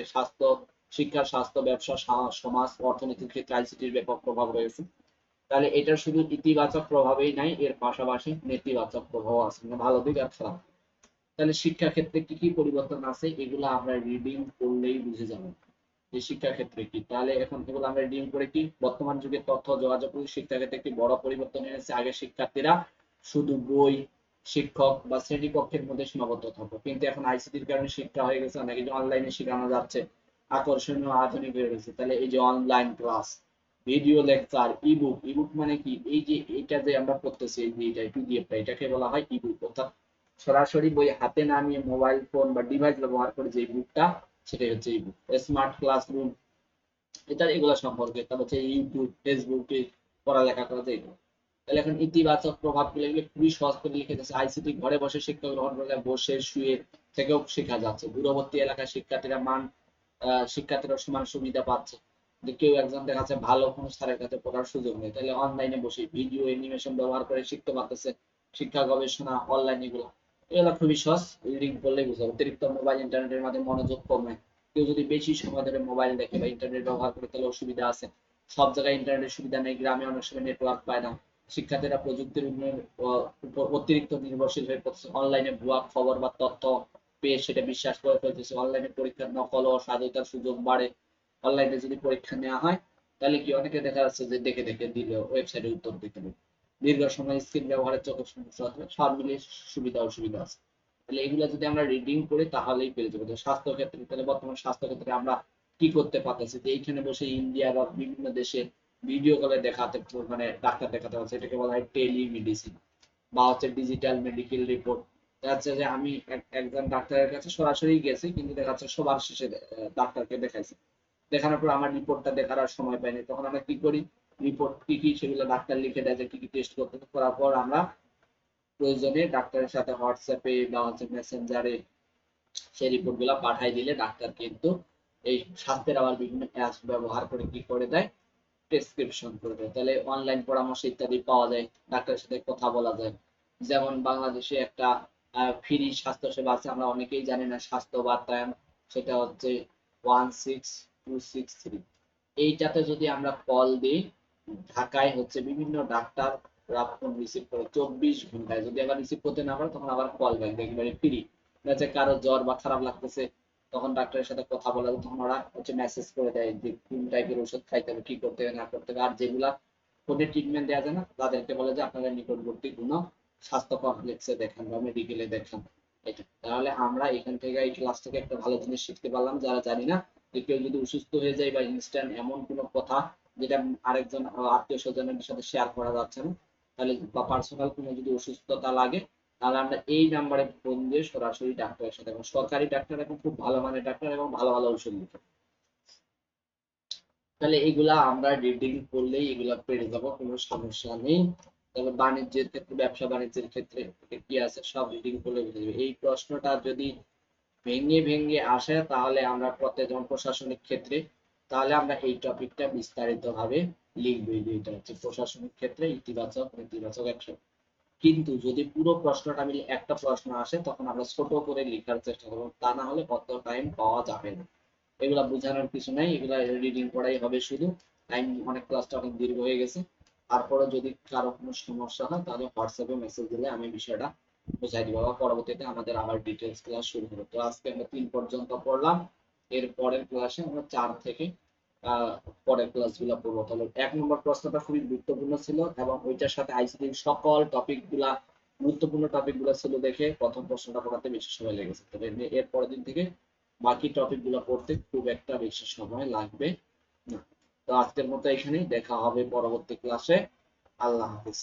শিক্ষা, স্বাস্থ্য, ব্যবসা, সমাজ, অর্থনীতির ক্ষেত্রে আইসিটির ব্যাপক প্রভাব রয়েছে। তাহলে এটার শুধু ইতিবাচক প্রভাবেই নাই, এর পাশাপাশি নেতিবাচক প্রভাব আছে, মানে ভালো দিক আর খারাপ। তাহলে শিক্ষা ক্ষেত্রে কি কি পরিবর্তন আছে এগুলো আমরা রিডিং করলেই বুঝে যাবো যে শিক্ষা ক্ষেত্রে কি। তাহলে এখন এগুলো আমরা রিডিং করে কি, বর্তমান যুগে তথ্য যোগাযোগ শিক্ষা ক্ষেত্রে একটি বড় পরিবর্তন এনেছে। আগে শিক্ষার্থীরা শুধু বই, শিক্ষক বা শ্রেণীকক্ষের মধ্যে সীমাবদ্ধ থাকতো, কিন্তু এখন আইসিটির কারণে শিক্ষা হয়ে গেছে অনেক, অনলাইনে শেখানো যাচ্ছে, আকর্ষণীয়, আধুনিক হয়ে গেছে। তাহলে এই যে online class, video lecture, ebook. Ebook মানে কি, এই যে এটা যে আমরা পড়তেছি, এই যে এটা পিডিএফটা, এটাকে বলা হয় ইবুক। অর্থাৎ সরাসরি বই হাতে না নিয়ে মোবাইল ফোন বা ডিভাইস ব্যবহার করে যে বুকটা, সেটাই হচ্ছে ইবুক। স্মার্ট ক্লাসরুম, এটা এগুলো সম্পর্কে। তারপর হচ্ছে ইউটিউব, ফেসবুকে পড়ালেখা করা যায় এগুলো। তাহলে এখন ইতিবাচক প্রভাব গুলো, এগুলো খুবই সহজ করে লিখে দিয়েছে। আইসিটি ঘরে বসে শিক্ষা গ্রহণ করলে বসে শুয়ে থেকেও শেখা যাচ্ছে। দূরবর্তী এলাকার শিক্ষার্থীরা সমান সুবিধা পাচ্ছে। যে কেউ একজন দেখা যাচ্ছে ভালো কোনো স্যারের কাছে পড়ার সুযোগ নেই, তাহলে অনলাইনে বসে ভিডিও অ্যানিমেশন ব্যবহার করে শিখতে পারতেছে। শিক্ষা গবেষণা অনলাইন এগুলো খুবই সহজ, রিডিং করলেই বুঝা যাবে। অতিরিক্ত মোবাইল ইন্টারনেটের মাধ্যমে মনোযোগ কমে। কেউ যদি বেশি সময় ধরে মোবাইল দেখে বা ইন্টারনেট ব্যবহার করে তাহলে অসুবিধা আছে। সব জায়গায় ইন্টারনেটের সুবিধা নেই, গ্রামে অনেক সময় নেটওয়ার্ক পায় না। শিক্ষার্থীরা প্রযুক্তির উন্নয়নের উপর অতিরিক্ত নির্ভরশীল হয়ে পড়ছে। অনলাইনে ভুয়া খবর বা তথ্য পেয়ে সেটা বিশ্বাস করে ফেলতেছে। অনলাইনে পরীক্ষার নকল ও স্বাধীনতার সুযোগ বাড়ে। অনলাইনে যদি পরীক্ষা নেওয়া হয় তাহলে কি অনেকে দেখা যাচ্ছে যে দেখে দেখে দিল, ওয়েবসাইটে উত্তর দিতে হবে। দীর্ঘ সময় স্ক্রিন ব্যবহারের চোখের সমস্যা হতে পারে। সব মিলিয়ে সুবিধা অসুবিধা আছে। তাহলে এগুলো যদি আমরা রিডিং করি তাহলেই পেরে যাবো। স্বাস্থ্য ক্ষেত্রে, তাহলে বর্তমান স্বাস্থ্য ক্ষেত্রে আমরা কি করতে পারতেছি, যে এইখানে বসে ইন্ডিয়া বা বিভিন্ন দেশে ভিডিও কলে দেখাতে, মানে ডাক্তার দেখাতে পারছে। এটাকে বলা হয় টেলিমেডিসিন বা হচ্ছে ডিজিটাল মেডিকেল রিপোর্ট। দেখা যাচ্ছে যে আমি একজন ডাক্তারের কাছে সরাসরি গেছি, কিন্তু দেখা যাচ্ছে সবার শেষে ডাক্তারকে দেখাইছি। দেখানোর পর আমার রিপোর্টটা দেখার আর সময় পাইনি, তখন আমরা কি করি, রিপোর্ট কি কি সেগুলো ডাক্তার লিখে দেয় যে কি কি টেস্ট করতে হবে। করার পর আমরা প্রয়োজনে ডাক্তারের সাথে হোয়াটসঅ্যাপে বা হচ্ছে মেসেঞ্জারে সেই রিপোর্ট গুলা পাঠাই দিলে ডাক্তার কিন্তু এই স্বাস্থ্যের আবার বিভিন্ন অ্যাপস ব্যবহার করে কি করে দেয়, প্রেসক্রিপশন করে দেয়। তাহলে অনলাইন পরামর্শ ইত্যাদি পাওয়া যায়, ডাক্তারের সাথে কথা বলা যায়। যেমন বাংলাদেশে একটা ফ্রি স্বাস্থ্য সেবা আছে, আমরা অনেকেই জানি না, স্বাস্থ্য বাতায়ন। সেটা হচ্ছে 16263। এইটাতে যদি আমরা কল দিই, ঢাকায় হচ্ছে বিভিন্ন ডাক্তাররা ফোন রিসিভ করে 24 ঘন্টায়। যদি আবার রিসিভ করতে না পারে তখন আবার কল ব্যাক, একেবারে ফ্রি। যাতে কারো জ্বর বা খারাপ লাগতেছে তখন ডাক্তারের সাথে কথা বলা যায়, তখন ওরা হচ্ছে মেসেজ করে দেয় যে কোন টাইপের ওষুধ খাইতে হবে, কি করতে হবে না করতে হবে। আর যেগুলা ফোনে ট্রিটমেন্ট দেওয়া যায় না তাদেরকে বলে যে আপনারা নিকটবর্তী কোনো স্বাস্থ্য কমপ্লেক্সে দেখান বা মেডিকেলে দেখান। এটা তাহলে আমরা এখান থেকে, এই ক্লাস থেকে একটা ভালো জিনিস শিখতে পারলাম, যারা জানি না যে কেউ যদি অসুস্থ হয়ে যায় বা ইনস্ট্যান্ট এমন কোনো কথা যেটা আরেকজন আত্মীয় স্বজনের সাথে শেয়ার করা যাচ্ছে না, তাহলে বা পার্সোনাল কোনো যদি অসুস্থতা লাগে, তাহলে আমরা এই নাম্বারে ফোন দিয়ে সরাসরি ডাক্তারের সাথে, এবং সরকারি ডাক্তার এখন খুব ভালো মানের ডাক্তার এবং ভালো ভালো ওষুধ দিতে। তাহলে এগুলা আমরা রিডিং করলেই এগুলা পেরে যাবো, কোনো সমস্যা নেই। তবে বাণিজ্যের ক্ষেত্রে, ব্যবসা বাণিজ্যের ক্ষেত্রে কি আছে সব রিডিং করলে বুঝে যাবে। এই প্রশ্নটা যদি ভেঙে ভেঙে আসে তাহলে আমরা পথে, যেমন প্রশাসনিক ক্ষেত্রে, তাহলে আমরা এই টপিকটা বিস্তারিত ভাবে লিখবো। এটা হচ্ছে প্রশাসনিক ক্ষেত্রে ইতিবাচক নেতিবাচক একসাথে। কিন্তু যদি পুরো প্রশ্নটা মিলে একটা প্রশ্ন আসে তখন আমরা ছোট করে লেখার চেষ্টা করবো, তা না হলে কত টাইম পাওয়া যাবে না। এগুলা বোঝানোর কিছু নাই, এগুলা রিডিং করাই হবে শুধু। টাইম অনেক, ক্লাসটা অনেক দীর্ঘ হয়ে গেছে। তারপরে যদি কারো কোনো সমস্যা হয় তাহলে হোয়াটসঅ্যাপে মেসেজ দিলে আমি বিষয়টা বুঝাই দিব, বা পরবর্তীতে আমাদের আবার ডিটেলস ক্লাস শুরু হবে। তো আজকে আমরা 3 পর্যন্ত পড়লাম। এর পরের ক্লাসে আমরা 4 থেকে আহ পরের ক্লাসগুলো পড়বো। তাহলে 1 নম্বর প্রশ্নটা খুবই গুরুত্বপূর্ণ ছিল, এবং ওইটার সাথে আইসিটির সকল টপিক গুলা, গুরুত্বপূর্ণ টপিক গুলা ছিল দেখে প্রথম প্রশ্নটা পড়াতে বেশি সময় লেগেছে। তবে এর পরের দিন থেকে বাকি টপিক গুলো পড়তে খুব একটা বেশি সময় লাগবে না। তো আজকের মতো এখানেই, দেখা হবে পরবর্তী ক্লাসে। আল্লাহ হাফিজ।